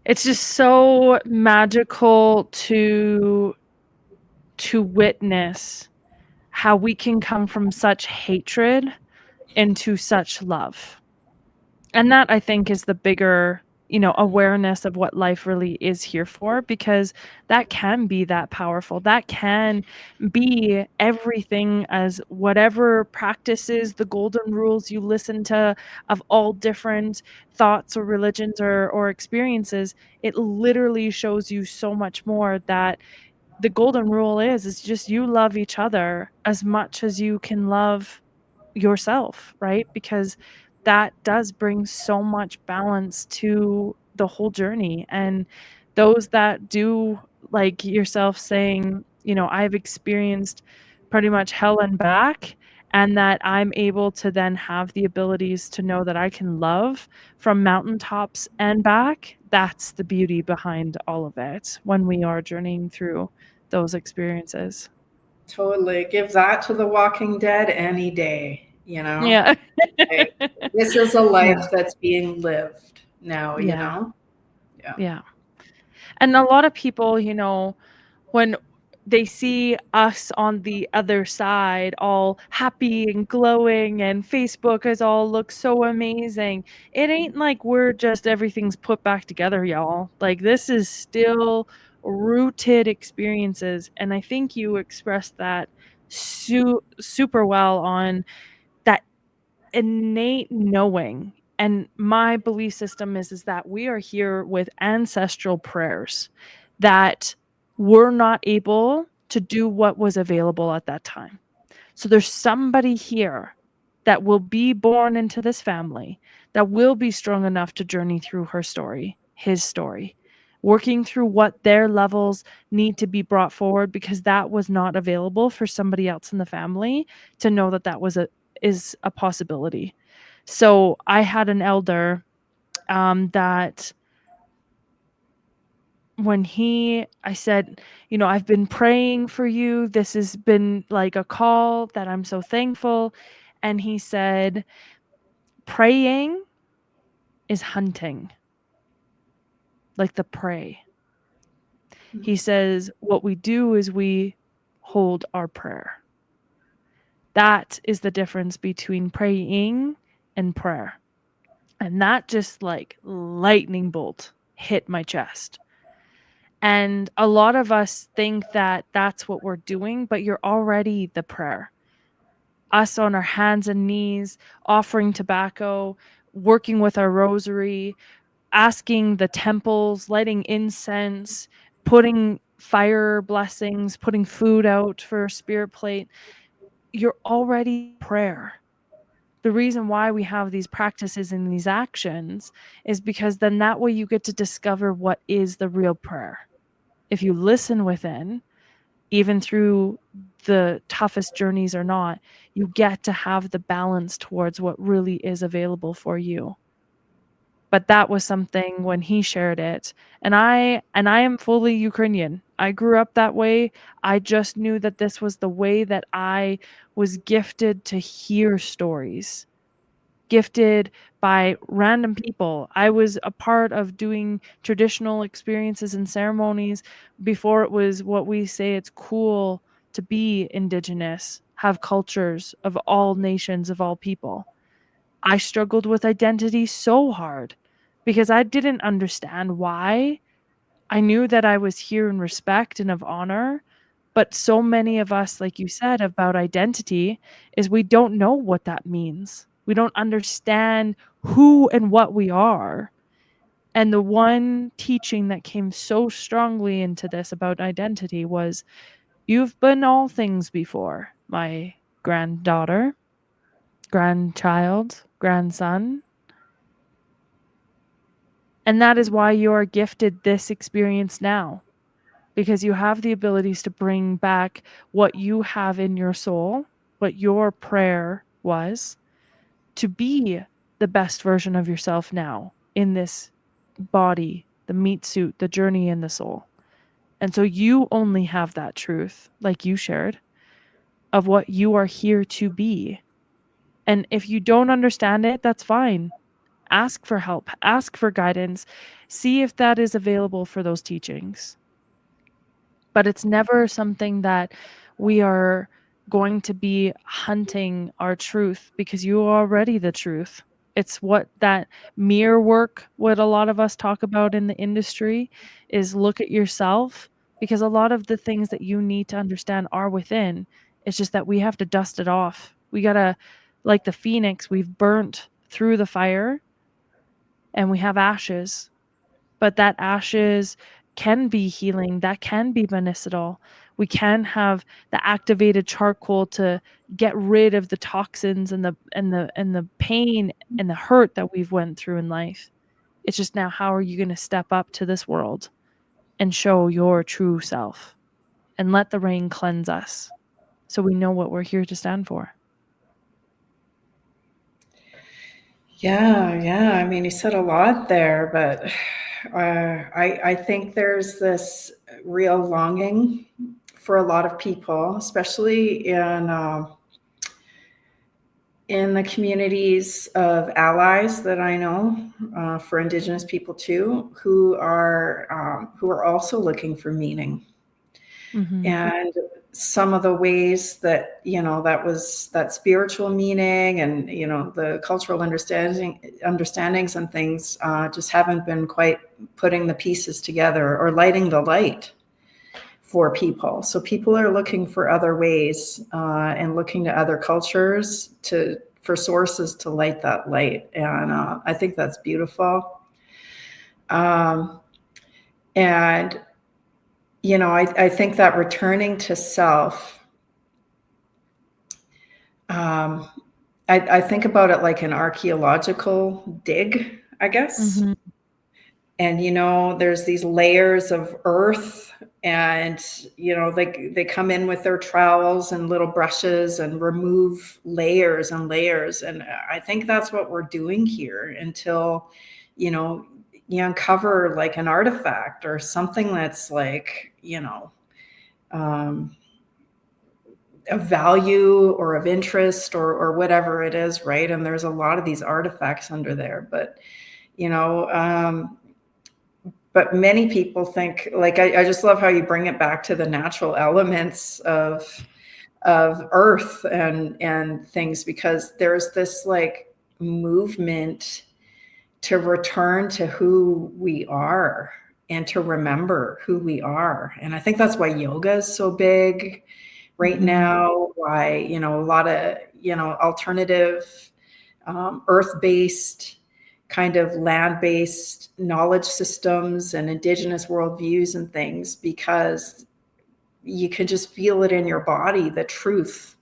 it's just so magical to witness how we can come from such hatred into such love. And that, I think, is the bigger, awareness of what life really is here for, because that can be that powerful. That can be everything, as whatever practices, the golden rules you listen to of all different thoughts or religions or experiences. It literally shows you so much more, that the golden rule is just you love each other as much as you can love yourself, right? Because that does bring so much balance to the whole journey. And those that do, like yourself saying, I've experienced pretty much hell and back, and that I'm able to then have the abilities to know that I can love from mountaintops and back. That's the beauty behind all of it when we are journeying through those experiences. Totally. Give that to the Walking Dead any day, you know? Yeah. Like, this is a life Yeah. that's being lived now, you Yeah. know? Yeah. Yeah. And a lot of people, when they see us on the other side, all happy and glowing, and Facebook is all looks so amazing. It ain't like we're just everything's put back together, y'all. Like this is still rooted experiences. And I think you expressed that super well on that innate knowing. And my belief system is that we are here with ancestral prayers, that we're not able to do what was available at that time. So there's somebody here that will be born into this family, that will be strong enough to journey through her story, his story, working through what their levels need to be brought forward, because that was not available for somebody else in the family to know that that is a possibility. So I had an elder that when I said, I've been praying for you. This has been like a call that I'm so thankful. And he said, praying is hunting, like the prey. He says, what we do is we hold our prayer. That is the difference between praying and prayer. And that just like lightning bolt hit my chest. And a lot of us think that that's what we're doing, but you're already the prayer. Us on our hands and knees, offering tobacco, working with our rosary, asking the temples, lighting incense, putting fire blessings, putting food out for a spirit plate. You're already prayer. The reason why we have these practices and these actions is because then that way you get to discover what is the real prayer. If you listen within, even through the toughest journeys or not, you get to have the balance towards what really is available for you. But that was something when he shared it. And I am fully Ukrainian. I grew up that way. I just knew that this was the way that I was gifted to hear stories, gifted by random people. I was a part of doing traditional experiences and ceremonies before it was what we say it's cool to be Indigenous, have cultures of all nations, of all people. I struggled with identity so hard because I didn't understand why. I knew that I was here in respect and of honor, but so many of us, like you said, about identity is we don't know what that means. We don't understand who and what we are. And the one teaching that came so strongly into this about identity was, you've been all things before, my granddaughter, grandchild, grandson. And that is why you are gifted this experience now, because you have the abilities to bring back what you have in your soul, what your prayer was, to be the best version of yourself now in this body, the meat suit, the journey in the soul. And so you only have that truth, like you shared, of what you are here to be. And if you don't understand it, that's fine. Ask for help, ask for guidance, see if that is available for those teachings. But it's never something that we are going to be hunting our truth, because you are already the truth. It's what that mirror work, what a lot of us talk about in the industry, is look at yourself, because a lot of the things that you need to understand are within. It's just that we have to dust it off. We got to, like the phoenix, we've burnt through the fire and we have ashes, but that ashes can be healing, that can be medicinal. We can have the activated charcoal to get rid of the toxins and the pain and the hurt that we've went through in life. It's just now, how are you going to step up to this world and show your true self and let the rain cleanse us so we know what we're here to stand for? Yeah. I mean, you said a lot there, but I think there's this real longing for a lot of people, especially in the communities of allies that I know, for Indigenous people too, who are also looking for meaning. Mhm. And some of the ways that, that was that spiritual meaning and, the cultural understandings and things just haven't been quite putting the pieces together or lighting the light for people. So people are looking for other ways and looking to other cultures for sources to light that light. And I think that's beautiful. And I think that returning to self, I think about it like an archaeological dig, I guess. Mhm. And there's these layers of earth, and they come in with their trowels and little brushes and remove layers and layers. And I think that's what we're doing here until you uncover like an artifact or something that's like um, of value or of interest or whatever it is, right? And there's a lot of these artifacts under there, but you know um, but many people think, like, I just love how you bring it back to the natural elements of earth and things, because there's this like movement to return to who we are and to remember who we are. And I think that's why yoga is so big right Mhm. now, why a lot of alternative earth-based, kind of land-based knowledge systems and indigenous worldviews and things, because you can just feel it in your body, the truth.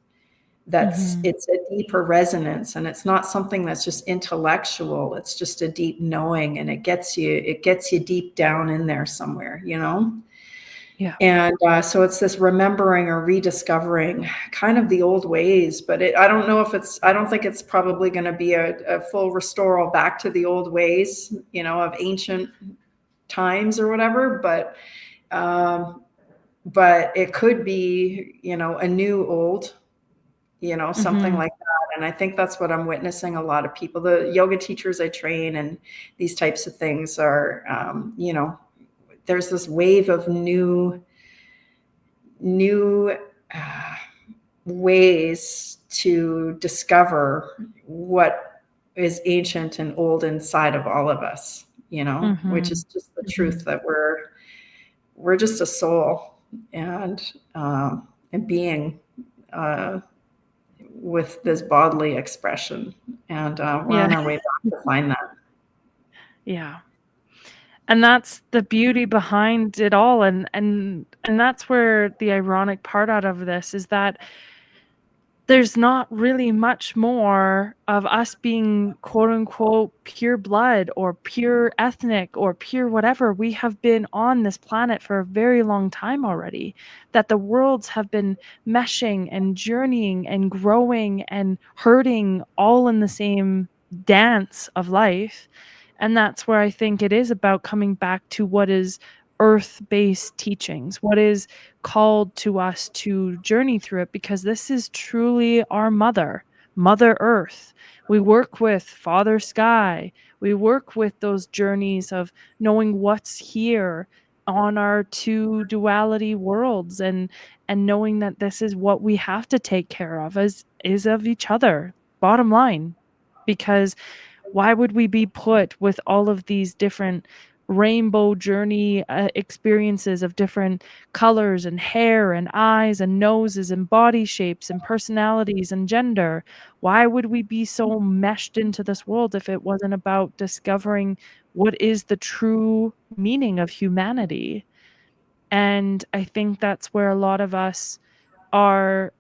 Mhm. It's a deeper resonance, and it's not something that's just intellectual. It's just a deep knowing, and it gets you deep down in there somewhere. Yeah. And so it's this remembering or rediscovering kind of the old ways, but I don't know if I don't think it's probably going to be a full restoral back to the old ways, of ancient times or whatever, but it could be, a new old, something Mhm. like that. And I think that's what I'm witnessing. A lot of people, the yoga teachers I train and these types of things are, there's this wave of new uh, ways to discover what is ancient and old inside of all of us, which Mhm. is just the truth Mhm. that we're just a soul and being uh, with this bodily expression, and we're Yeah. on our way back to find that. Yeah. And that's the beauty behind it all, and that's where the ironic part out of this is that there's not really much more of us being quote unquote pure blood or pure ethnic or pure whatever. We have been on this planet for a very long time already, that the worlds have been meshing and journeying and growing and hurting all in the same dance of life. And that's where I think it is about coming back to what is earth-based teachings, what is called to us to journey through it, because this is truly our mother, Mother Earth. We work with Father Sky. We work with those journeys of knowing what's here on our two duality worlds, and knowing that this is what we have to take care of as is of each other. Bottom line, because why would we be put with all of these different rainbow journey experiences of different colors and hair and eyes and noses and body shapes and personalities and gender? Why would we be so meshed into this world if it wasn't about discovering what is the true meaning of humanity? And I think that's where a lot of us are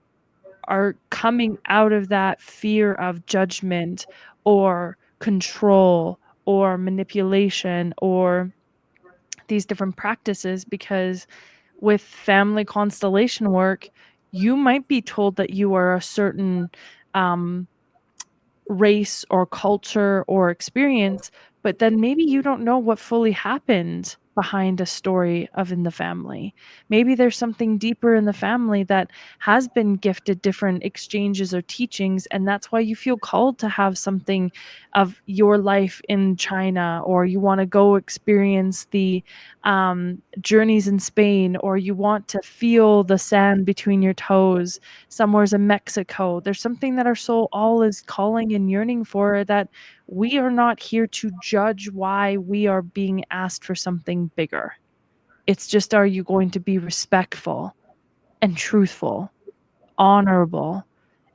coming out of that fear of judgment or control or manipulation or these different practices, because with family constellation work, you might be told that you are a certain race or culture or experience, but then maybe you don't know what fully happened behind a story of in the family. Maybe there's something deeper in the family that has been gifted different exchanges or teachings, and that's why you feel called to have something of your life in China, or you want to go experience the journeys in Spain, or you want to feel the sand between your toes somewheres in Mexico. There's something that our soul all is calling and yearning for, that we are not here to judge why we are being asked for something bigger. It's just, are you going to be respectful and truthful, honorable,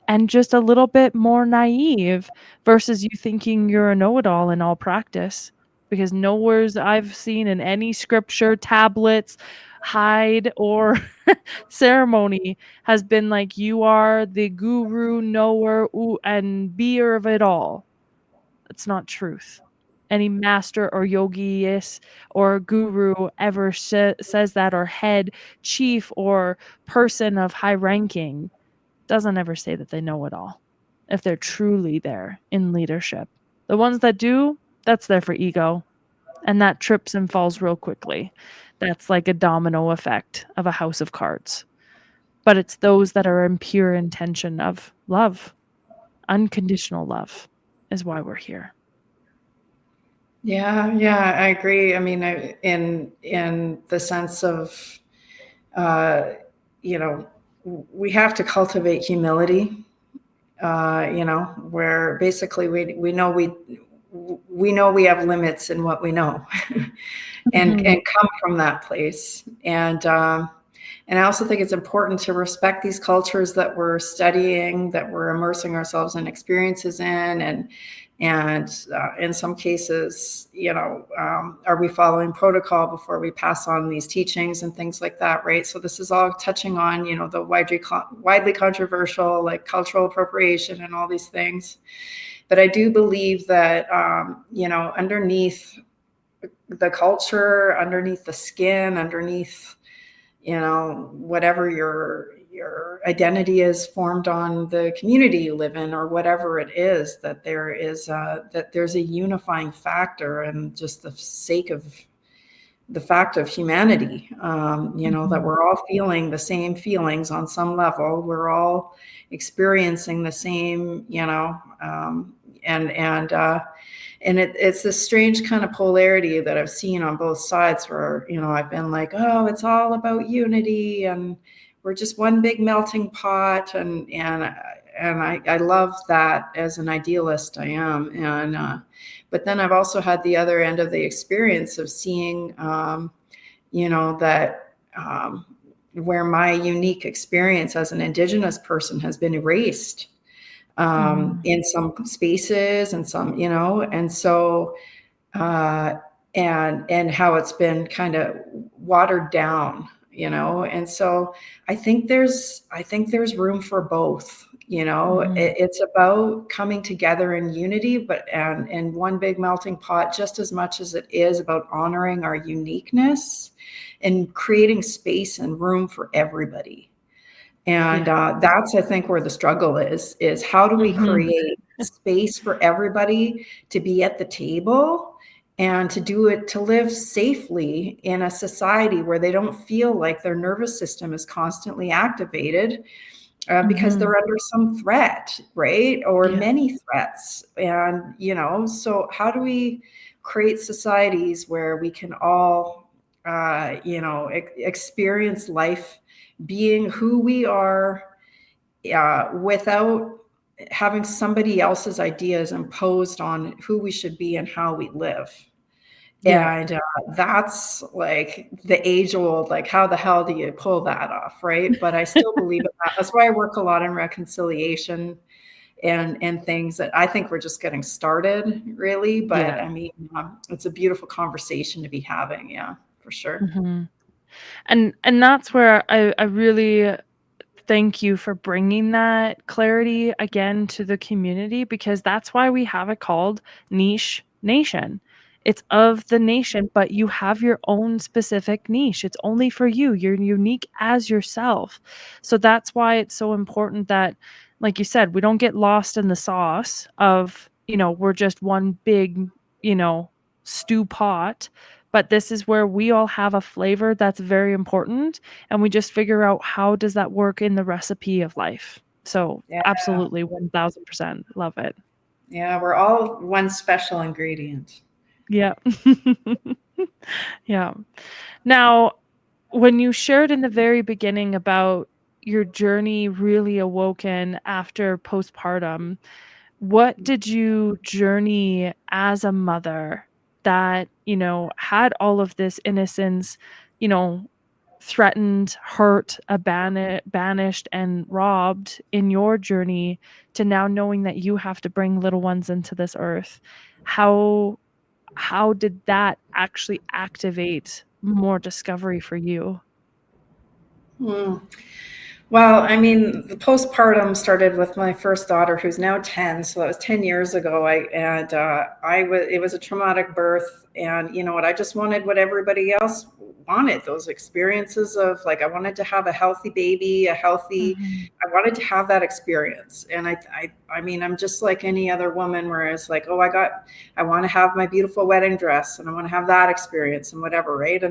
and just a little bit more naive versus you thinking you're a know-it-all in all practice? Because nowheres I've seen in any scripture, tablets, hide, or ceremony has been like, you are the guru, knower, and beer of it all. It's not truth. Any master or yogi or guru ever says that, or head chief or person of high ranking doesn't ever say that they know it all, if they're truly there in leadership. The ones that do, that's there for ego, and that trips and falls real quickly. That's like a domino effect of a house of cards. But it's those that are in pure intention of love, unconditional love, is why we're here. Yeah, I agree. I mean, in the sense of, you know, we have to cultivate humility. Where basically we know we have limits in what we know, and come from that place. And I also think it's important to respect these cultures that we're studying, that we're immersing ourselves in experiences in, and in some cases, are we following protocol before we pass on these teachings and things like that, right? So this is all touching on, the widely controversial, like cultural appropriation and all these things. But I do believe that, underneath the culture, underneath the skin, underneath, whatever your identity is formed on the community you live in, or whatever it is, that there's a unifying factor, and just the sake of the fact of humanity, that we're all feeling the same feelings on some level. We're all experiencing the same, and it's this strange kind of polarity that I've seen on both sides, where, I've been like, oh, it's all about unity, and we're just one big melting pot. And I love that. As an idealist, I am. And, but then I've also had the other end of the experience of seeing, that, where my unique experience as an Indigenous person has been erased, in some spaces, and some, and so, and how it's been kind of watered down, and so I think there's room for both. It's about coming together in unity, but and one big melting pot, just as much as it is about honoring our uniqueness and creating space and room for everybody. And that's, I think, where the struggle is how do we create space for everybody to be at the table, and to do it, to live safely in a society where they don't feel like their nervous system is constantly activated, because they're under some threat, right? Or many threats. And, so how do we create societies where we can all, experience life being who we are, without having somebody else's ideas imposed on who we should be and how we live. And that's like the age old, like, how the hell do you pull that off, right? But I still believe in that. That's why I work a lot in reconciliation, and things that I think we're just getting started, really. But Yeah. I mean, it's a beautiful conversation to be having. Yeah, for sure. Mhm. And that's where I really thank you for bringing that clarity again to the community, because that's why we have it called Niche Nation. It's of the nation, but you have your own specific niche. It's only for you. You're unique as yourself. So that's why it's so important that, like you said, we don't get lost in the sauce of, we're just one big, you know, stew pot. But this is where we all have a flavor that's very important, and we just figure out how does that work in the recipe of life. So, Yeah, absolutely, 1000% love it. yeah, we're all one special ingredient. Yeah. Yeah. Now, when you shared in the very beginning about your journey really awoken after postpartum, what did you journey as a mother that, had all of this innocence, you know, threatened, hurt, banished, and robbed in your journey to now knowing that you have to bring little ones into this earth? How how did that actually activate more discovery for you? Hmm. Well, I mean, the postpartum started with my first daughter, who's now 10. So that was 10 years ago. It was a traumatic birth. And you know what? I just wanted what everybody else wanted, those experiences of like, I wanted to have a healthy baby, Mhm. I wanted to have that experience. And I mean, I'm just like any other woman where it's like, oh, I want to have my beautiful wedding dress and I want to have that experience and whatever. Right.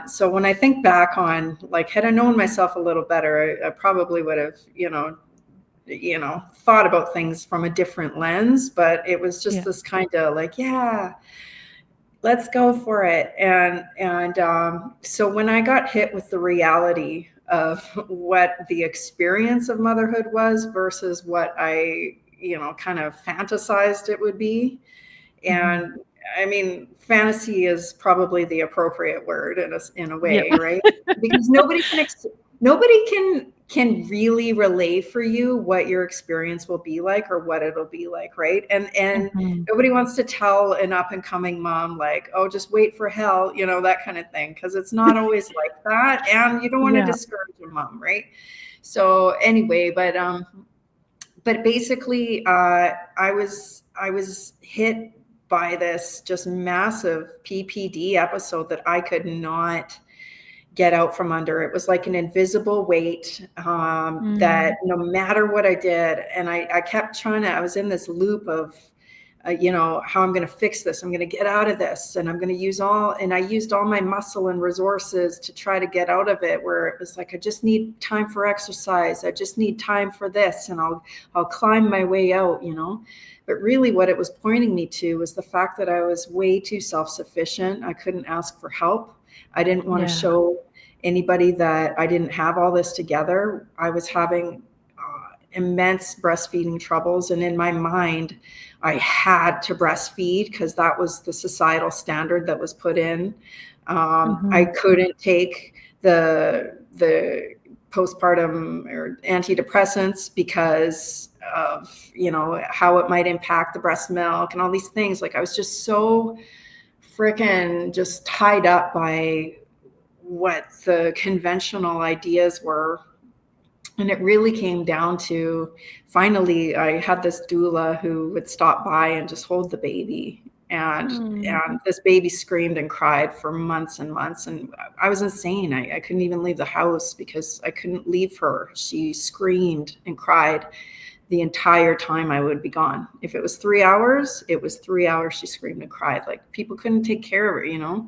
So when I think back on like, had I known myself a little better, I probably would have, thought about things from a different lens. But it was just Yeah. this kind of like, yeah, let's go for it. So when I got hit with the reality of what the experience of motherhood was versus what I, kind of fantasized it would be, Mhm. and I mean, fantasy is probably the appropriate word in a Yep. way, right? Because nobody can really relay for you what your experience will be like or what it'll be like, right? And Mhm. nobody wants to tell an up and coming mom like, oh, just wait for hell, that kind of thing, because it's not always like that, and you don't want to Yeah. discourage a mom, right? So anyway, but basically, I was hit by this just massive PPD episode that I could not get out from under. It was like an invisible weight, that Mm. no matter what I did, and I kept trying to. I was in this loop of, how I'm going to fix this. I'm going to get out of this, and I'm going to I used all my muscle and resources to try to get out of it. Where it was like, I just need time for exercise. I just need time for this, and I'll climb my way out. But really, what it was pointing me to was the fact that I was way too self-sufficient. I couldn't ask for help. I didn't want to Yeah. show anybody that I didn't have all this together. I was having immense breastfeeding troubles. And in my mind, I had to breastfeed because that was the societal standard that was put in. I Mhm. couldn't take the postpartum or antidepressants because of how it might impact the breast milk and all these things. Like I was just so freaking just tied up by what the conventional ideas were. And it really came down to, finally I had this doula who would stop by and just hold the baby, Mm. and this baby screamed and cried for months and months, and I was insane. I couldn't even leave the house because I couldn't leave her. She screamed and cried the entire time I would be gone. If it was 3 hours, it was 3 hours she screamed and cried. Like people couldn't take care of her,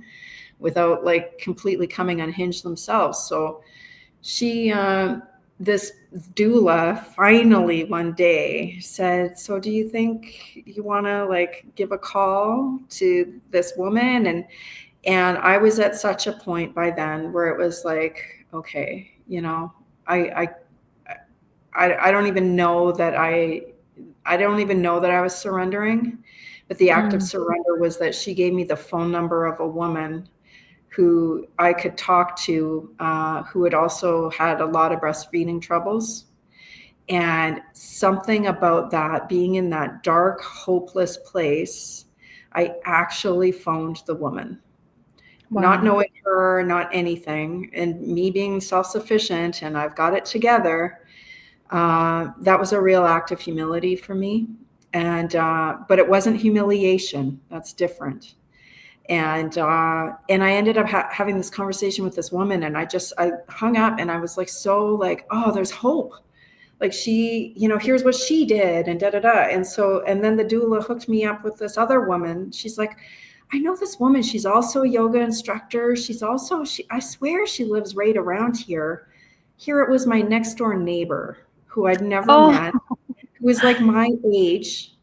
without like completely coming unhinged themselves. So she this doula finally one day said, so do you think you want to like give a call to this woman? And I was at such a point by then where it was like, okay, I I don't even know that I don't even know that I was surrendering, but the act of Mm. surrender was that she gave me the phone number of a woman who I could talk to, who had also had a lot of breastfeeding troubles. And something about that, being in that dark, hopeless place, I actually phoned the woman. Not Wow. knowing her, not anything, and me being self-sufficient and I've got it together, that was a real act of humility for me. And but it wasn't humiliation. That's different. And I ended up having this conversation with this woman, and I hung up, and I was like, so like, oh, there's hope. Like she, here's what she did, and da da da. And then the doula hooked me up with this other woman. She's like, I know this woman. She's also a yoga instructor. I swear she lives right around here. Here it was my next door neighbor who I'd never Oh, met, who was like my age.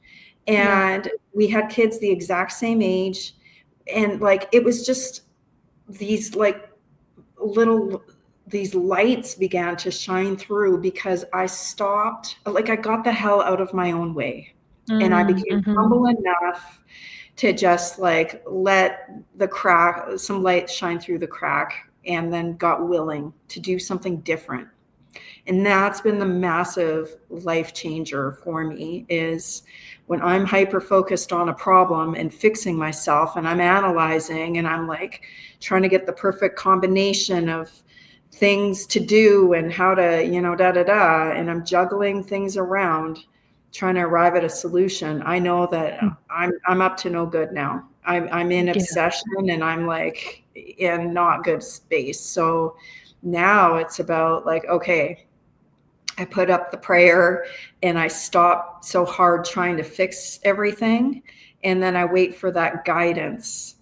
yeah. And we had kids the exact same age. And like, it was just these like little, these lights began to shine through because I stopped, like I got the hell out of my own way. And I became humble enough to just like let some light shine through the crack, and then got willing to do something different. And that's been the massive life changer for me, is when I'm hyper focused on a problem and fixing myself, and I'm analyzing, and I'm like trying to get the perfect combination of things to do and how to, da da da, and I'm juggling things around trying to arrive at a solution. I know that I'm up to no good now. I'm in obsession, and I'm like in not good space. So now it's about like, okay, I put up the prayer and I stop so hard trying to fix everything. And then I wait for that guidance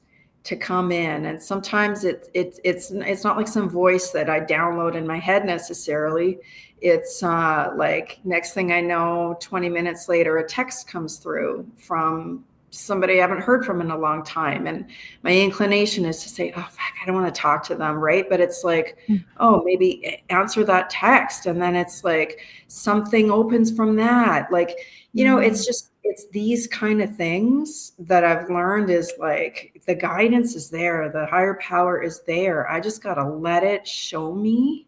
to come in. And sometimes it's not like some voice that I download in my head necessarily. It's like next thing I know, 20 minutes later, a text comes through from somebody I haven't heard from in a long time. And my inclination is to say, oh, fuck, I don't want to talk to them. Right. But it's like, oh, maybe answer that text. And then it's like something opens from that. Like, it's these kind of things that I've learned, is like the guidance is there. The higher power is there. I just got to let it show me.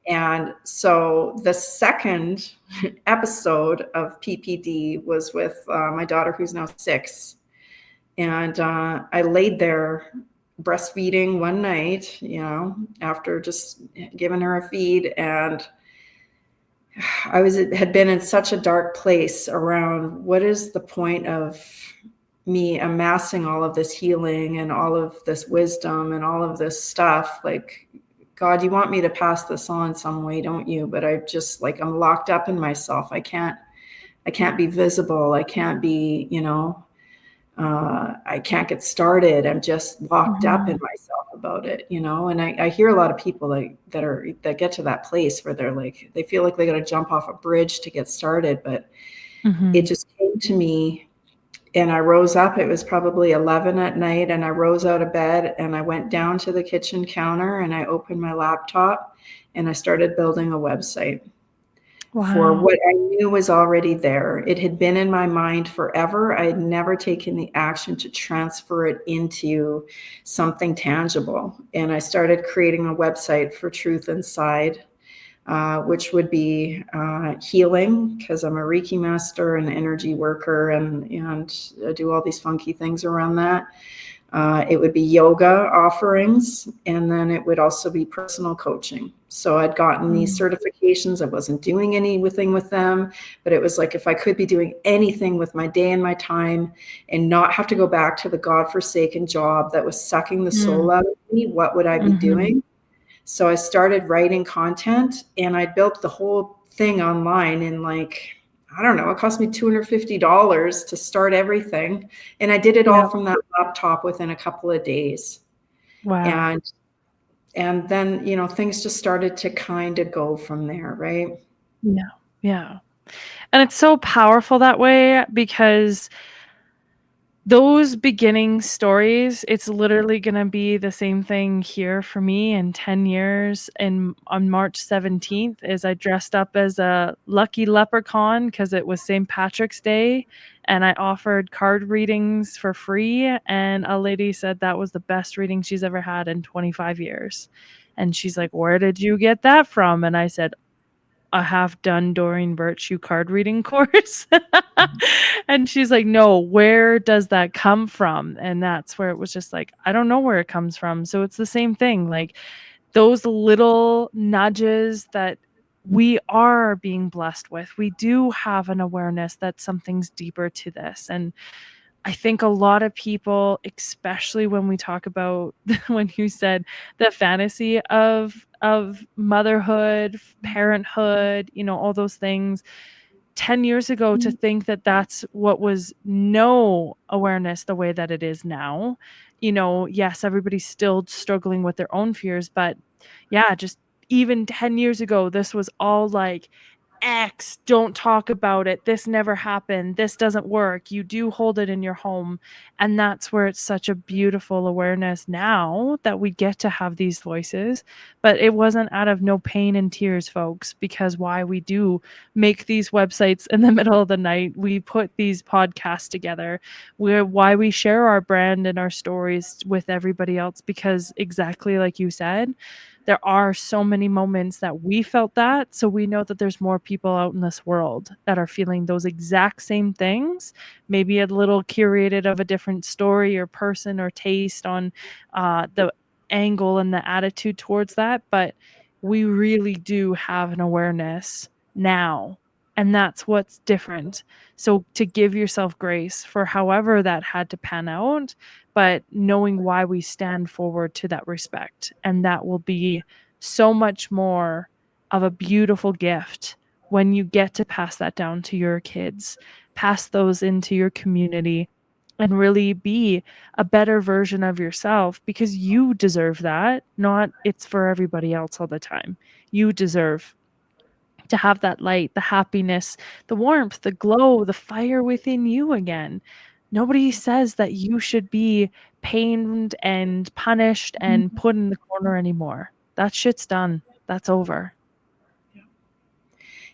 And so the second episode of PPD was with my daughter, who's now 6. And I laid there breastfeeding one night, after just giving her a feed. And had been in such a dark place around what is the point of me amassing all of this healing and all of this wisdom and all of this stuff. Like, God, you want me to pass this on some way, don't you? But I just like, I'm locked up in myself. I can't be visible. I can't be, I can't get started. I'm just locked up in myself about it, and I hear a lot of people that get to that place where they're like, they feel like they got to jump off a bridge to get started. But it just came to me, and I rose up. It was probably 11 at night, and I rose out of bed, and I went down to the kitchen counter, and I opened my laptop, and I started building a website. Wow. For what I knew was already there. It had been in my mind forever. I had never taken the action to transfer it into something tangible. And I started creating a website for Truth Inside, which would be healing, because I'm a Reiki master and energy worker, and I do all these funky things around that. It would be yoga offerings, and then it would also be personal coaching. So I'd gotten these certifications. I wasn't doing anything with them, but it was like, if I could be doing anything with my day and my time and not have to go back to the godforsaken job that was sucking the soul out of me, what would I be doing? So I started writing content, and I built the whole thing online in like, I don't know, it cost me $250 to start everything. And I did it all from that laptop within a couple of days. Wow. And then, things just started to kind of go from there, right? Yeah. Yeah. And it's so powerful that way, because those beginning stories, it's literally going to be the same thing here for me in 10 years. And on March 17th, is I dressed up as a lucky leprechaun because it was St. Patrick's Day, and I offered card readings for free. And a lady said that was the best reading she's ever had in 25 years. And she's like, "Where did you get that from?" And I said, a half done Doreen Virtue card reading course. And she's like, no, where does that come from? And that's where it was just like, I don't know where it comes from. So it's the same thing. Like those little nudges that we are being blessed with, we do have an awareness that something's deeper to this. And I think a lot of people, especially when we talk about when you said the fantasy of motherhood, parenthood, all those things, 10 years ago to think that that's what was no awareness the way that it is now. Yes, everybody's still struggling with their own fears, but yeah, just even 10 years ago, this was all like, X, don't talk about it. This never happened. This doesn't work. You do hold it in your home. And that's where it's such a beautiful awareness now that we get to have these voices. But it wasn't out of no pain and tears, folks, because why we do make these websites in the middle of the night. We put these podcasts together. Why we share our brand and our stories with everybody else, because exactly like you said, there are so many moments that we felt that. So we know that there's more people out in this world that are feeling those exact same things, maybe a little curated of a different story or person or taste on the angle and the attitude towards that. But we really do have an awareness now. And that's what's different. So to give yourself grace for however that had to pan out, but knowing why we stand forward to that respect. And that will be so much more of a beautiful gift when you get to pass that down to your kids, pass those into your community, and really be a better version of yourself, because you deserve that, not it's for everybody else all the time. You deserve to have that light, the happiness, the warmth, the glow, the fire within you again. Nobody says that you should be pained and punished and put in the corner anymore. That shit's done. That's over.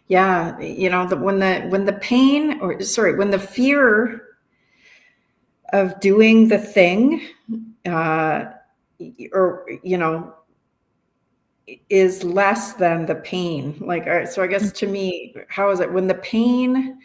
Yeah, when the pain, or sorry, when the fear of doing the thing, or is less than the pain. Like, so I guess to me, how is it when the pain?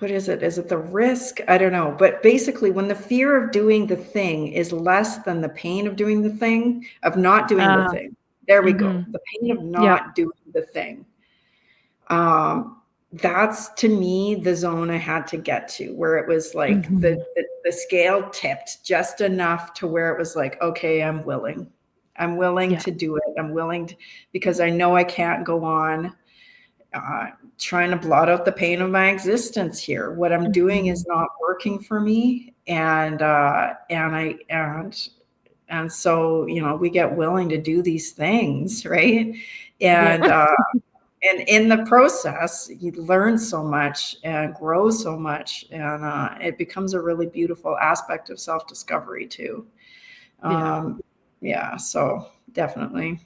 What is it? Is it the risk? I don't know. But basically, when the fear of doing the thing is less than the pain of doing the thing, of not doing the thing. There we go. The pain of Yep. not doing the thing. That's to me the zone I had to get to, where it was like the scale tipped just enough to where it was like, okay, I'm willing Yeah. to do it. I'm willing to, because I know I can't go on trying to blot out the pain of my existence here. What I'm doing is not working for me. And so, we get willing to do these things. Right. And, Yeah. and in the process, you learn so much and grow so much. And it becomes a really beautiful aspect of self-discovery too. Yeah. Yeah. So definitely.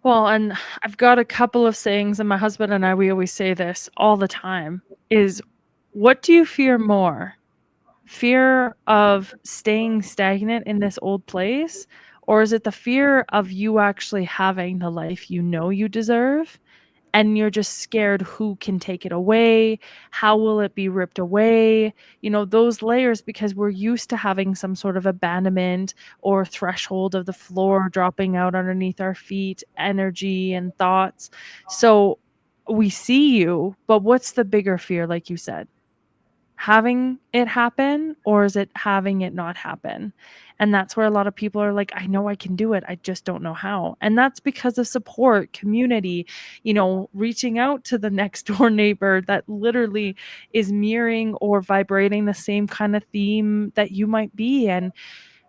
Well, and I've got a couple of sayings, and my husband and I, we always say this all the time, is what do you fear more? Fear of staying stagnant in this old place? Or is it the fear of you actually having the life you know you deserve? And you're just scared who can take it away? How will it be ripped away? Those layers, because we're used to having some sort of abandonment or threshold of the floor dropping out underneath our feet, energy and thoughts. So we see you, but what's the bigger fear, like you said? Having it happen, or is it having it not happen? And that's where a lot of people are like, I know I can do it, I just don't know how. And that's because of support, community, reaching out to the next door neighbor that literally is mirroring or vibrating the same kind of theme that you might be. And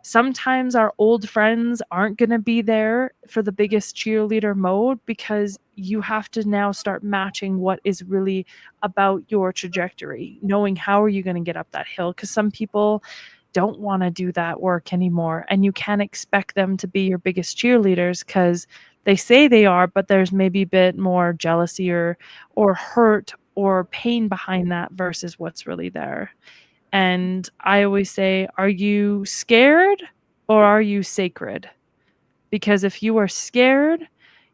sometimes our old friends aren't going to be there for the biggest cheerleader mode, because you have to now start matching what is really about your trajectory, knowing how are you going to get up that hill, because some people don't want to do that work anymore, and you can't expect them to be your biggest cheerleaders because they say they are, but there's maybe a bit more jealousy or hurt or pain behind that versus what's really there. And I always say, are you scared or are you sacred? Because if you are scared,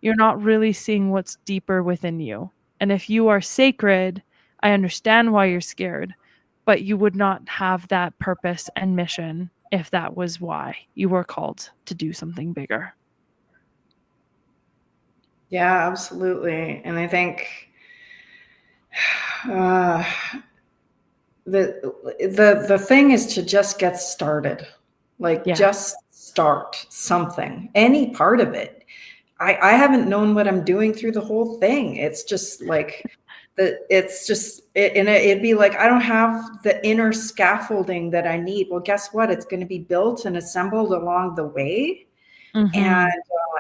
you're not really seeing what's deeper within you. And if you are sacred, I understand why you're scared, but you would not have that purpose and mission if that was why you were called to do something bigger. Yeah, absolutely. And I think uh, the thing is to just get started, like Yeah. just start something, any part of it. I haven't known what I'm doing through the whole thing. It's just like it's just it'd be like I don't have the inner scaffolding that I need. Well, guess what? It's going to be built and assembled along the way. And Mhm.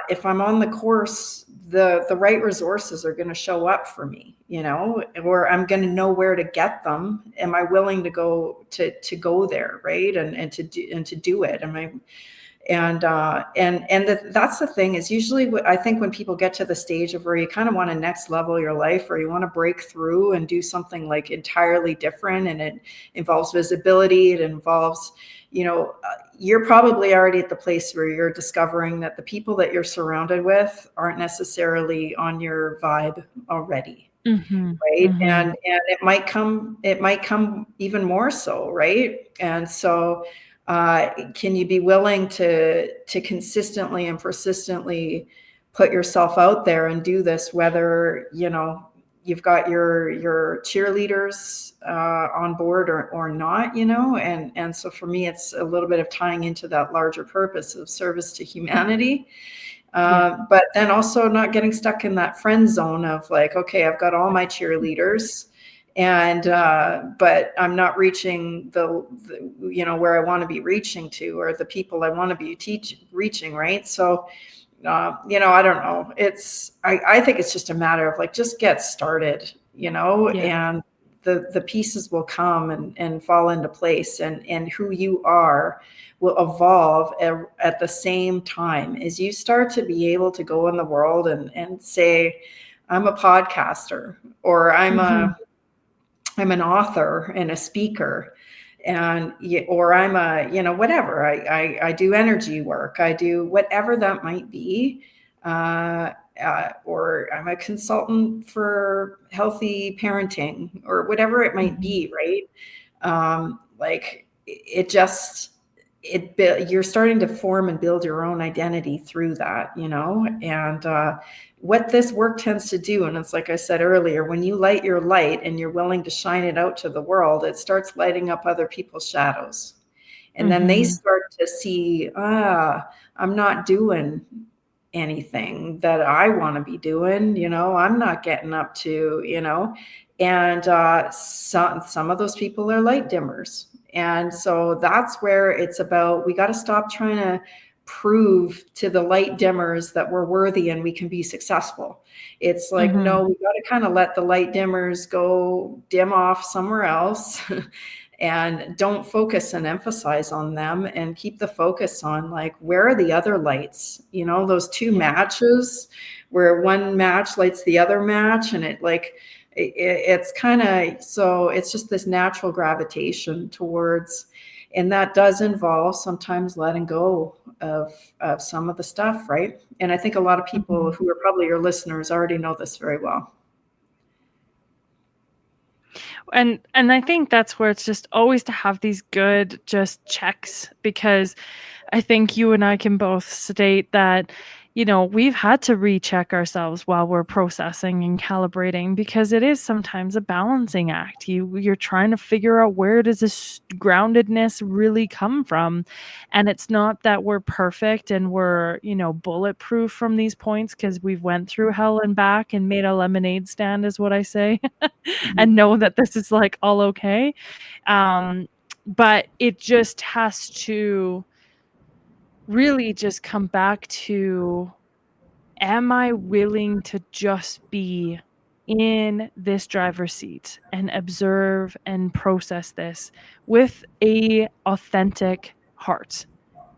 if I'm on the course, the right resources are going to show up for me, or I'm going to know where to get them. Am I willing to go there, right? And to do it? Am I that's the thing is usually what I think when people get to the stage of where you kind of want to next level your life or you want to break through and do something like entirely different, and it involves visibility, it involves you're probably already at the place where you're discovering that the people that you're surrounded with aren't necessarily on your vibe already, Mhm. right? Mhm. And it might come even more so, right? And so can you be willing to consistently and persistently put yourself out there and do this, whether you've got your cheerleaders on board or not, and so for me it's a little bit of tying into that larger purpose of service to humanity. Yeah. But then also not getting stuck in that friend zone of like, okay, I've got all my cheerleaders, and but I'm not reaching the where I want to be reaching to, or the people I want to be reaching, right? So I don't know. I think it's just a matter of like just get started, Yeah. and the pieces will come and fall into place, and who you are will evolve at the same time as you start to be able to go in the world and say, I'm a podcaster, or Mhm. I'm an author and a speaker, or I'm a whatever. I do energy work. I do whatever that might be. Or I'm a consultant for healthy parenting, or whatever it might Mhm. be, right? Like it just you're starting to form and build your own identity through that, and what this work tends to do, and it's like I said earlier, when you light your light and you're willing to shine it out to the world, it starts lighting up other people's shadows, and then they Mhm. start to see, I'm not doing anything that I want to be doing, I'm not getting up to, and some of those people are light dimmers. And so that's where it's about, we got to stop trying to prove to the light dimmers that we're worthy and we can be successful. It's like, Mhm. no, we got to kind of let the light dimmers go dim off somewhere else and don't focus and emphasize on them, and keep the focus on like, where are the other lights, those two Yeah. matches where one match lights the other match, and it's kind of, so it's just this natural gravitation towards, and that does involve sometimes letting go of some of the stuff, right? And I think a lot of people Mhm. who are probably your listeners already know this very well. And I think that's where it's just always to have these good just checks, because I think you and I can both state that, we've had to recheck ourselves while we're processing and calibrating, because it is sometimes a balancing act. You're trying to figure out, where does this groundedness really come from? And it's not that we're perfect and we're, bulletproof from these points, because we've went through hell and back and made a lemonade stand, is what I say, and know that this is like all okay. Um, but it just has to really just come back to, am I willing to just be in this driver's seat and observe and process this with a authentic heart?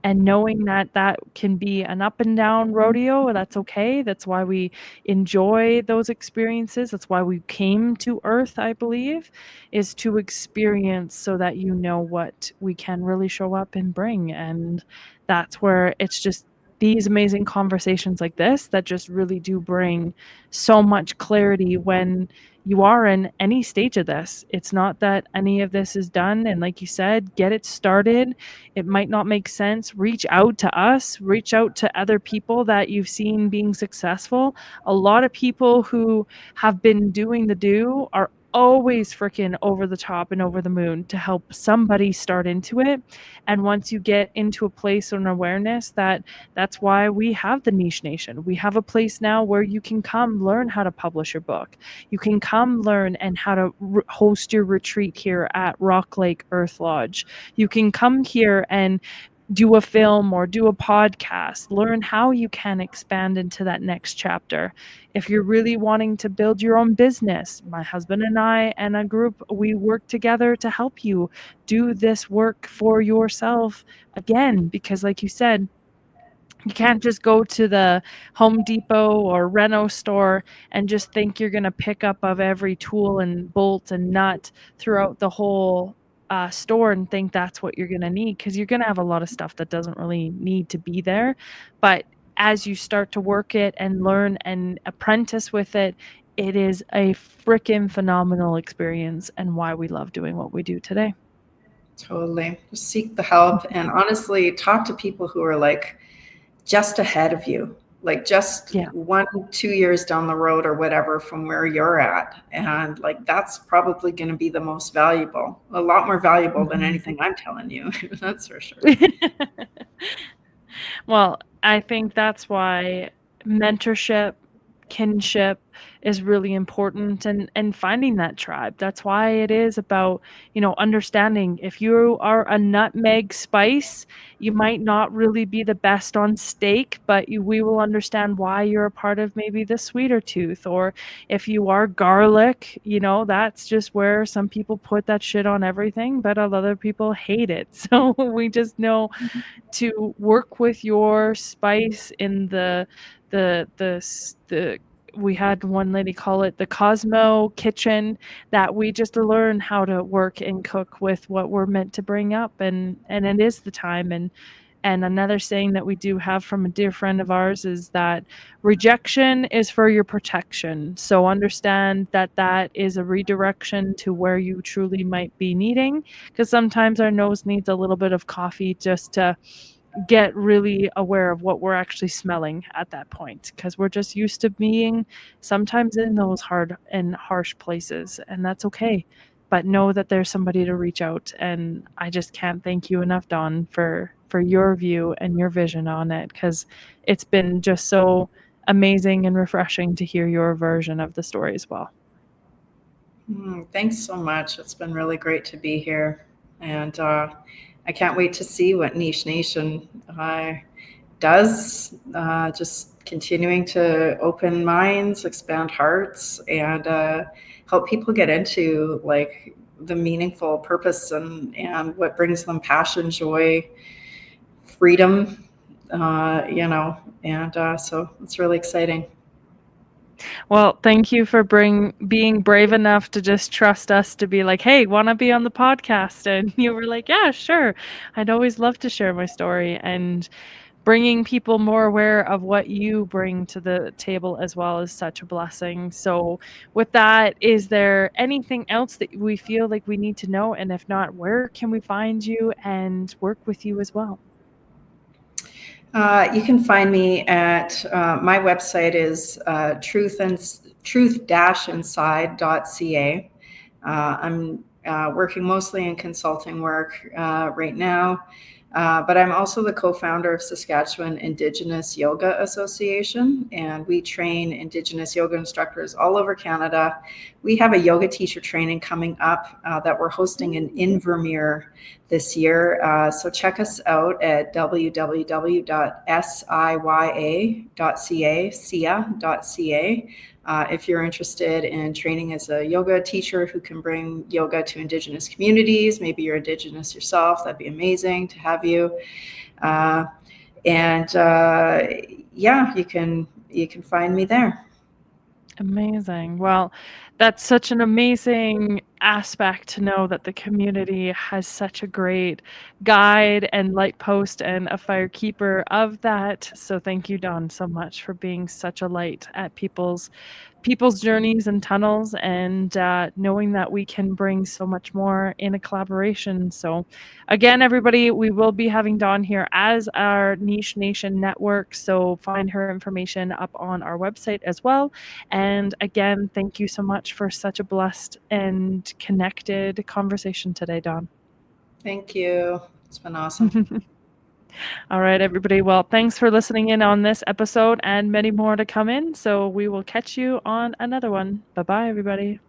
And knowing that that can be an up and down rodeo, that's okay. That's why we enjoy those experiences. That's why we came to Earth, I believe, is to experience, so that what we can really show up and bring. And that's where it's just these amazing conversations like this that just really do bring so much clarity when you are in any stage of this. It's not that any of this is done. And like you said, get it started. It might not make sense. Reach out to us, reach out to other people that you've seen being successful. A lot of people who have been doing the do are always freaking over the top and over the moon to help somebody start into it. And once you get into a place or an awareness that's why we have the Niche Nation. We have a place now where you can come learn how to publish your book. You can come learn and how to host your retreat here at Rock Lake Earth Lodge. You can come here and do a film or do a podcast, learn how you can expand into that next chapter. If you're really wanting to build your own business, my husband and I and a group, we work together to help you do this work for yourself again, because like you said, you can't just go to the Home Depot or Reno store and just think you're going to pick up of every tool and bolt and nut throughout the whole store and think that's what you're going to need, because you're going to have a lot of stuff that doesn't really need to be there. But as you start to work it and learn and apprentice with it, it is a freaking phenomenal experience, and why we love doing what we do today. Totally. Just seek the help, and honestly, talk to people who are like just ahead of you, like just 1-2 years down the road or whatever from where you're at. And like, that's probably going to be the most valuable, a lot more valuable than anything I'm telling you. That's for sure. Well, I think that's why mentorship, kinship is really important, and finding that tribe. That's why it is about, understanding if you are a nutmeg spice, you might not really be the best on steak, but we will understand why you're a part of maybe the sweeter tooth. Or if you are garlic, that's just where some people put that shit on everything, but other people hate it. So we just know to work with your spice in the we had one lady call it the Cosmo kitchen, that we just learn how to work and cook with what we're meant to bring up, and it is the time. And another saying that we do have from a dear friend of ours is that rejection is for your protection. So understand that that is a redirection to where you truly might be needing, because sometimes our nose needs a little bit of coffee just to get really aware of what we're actually smelling at that point, because we're just used to being sometimes in those hard and harsh places, and that's okay. But know that there's somebody to reach out, and I just can't thank you enough, Dawn, for your view and your vision on it, because it's been just so amazing and refreshing to hear your version of the story as well. Thanks so much. It's been really great to be here, and I can't wait to see what Niche Nation does, just continuing to open minds, expand hearts, and help people get into like the meaningful purpose and what brings them passion, joy, freedom, and so it's really exciting. Well, thank you for being brave enough to just trust us to be like, hey, want to be on the podcast? And you were like, yeah, sure. I'd always love to share my story, and bringing people more aware of what you bring to the table as well is such a blessing. So with that, is there anything else that we feel like we need to know? And if not, where can we find you and work with you as well? You can find me at my website is truth-inside.ca. I'm working mostly in consulting work right now, but I'm also the co-founder of Saskatchewan Indigenous Yoga Association, and we train Indigenous yoga instructors all over Canada. We have a yoga teacher training coming up that we're hosting in Invermere this year. So check us out at www.siya.ca, if you're interested in training as a yoga teacher who can bring yoga to Indigenous communities. Maybe you're Indigenous yourself. That'd be amazing to have you. Yeah, you can find me there. Amazing. Well, That's such an amazing aspect to know that the community has such a great guide and light post and a fire keeper of that. So thank you, Dawn, so much for being such a light at people's journeys and tunnels, and knowing that we can bring so much more in a collaboration. So again, everybody, we will be having Dawn here as our Niche Nation network, so find her information up on our website as well. And again, thank you so much for such a blessed and connected conversation today, Dawn. Thank you. It's been awesome. All right, everybody. Well, thanks for listening in on this episode and many more to come in. So we will catch you on another one. Bye-bye, everybody.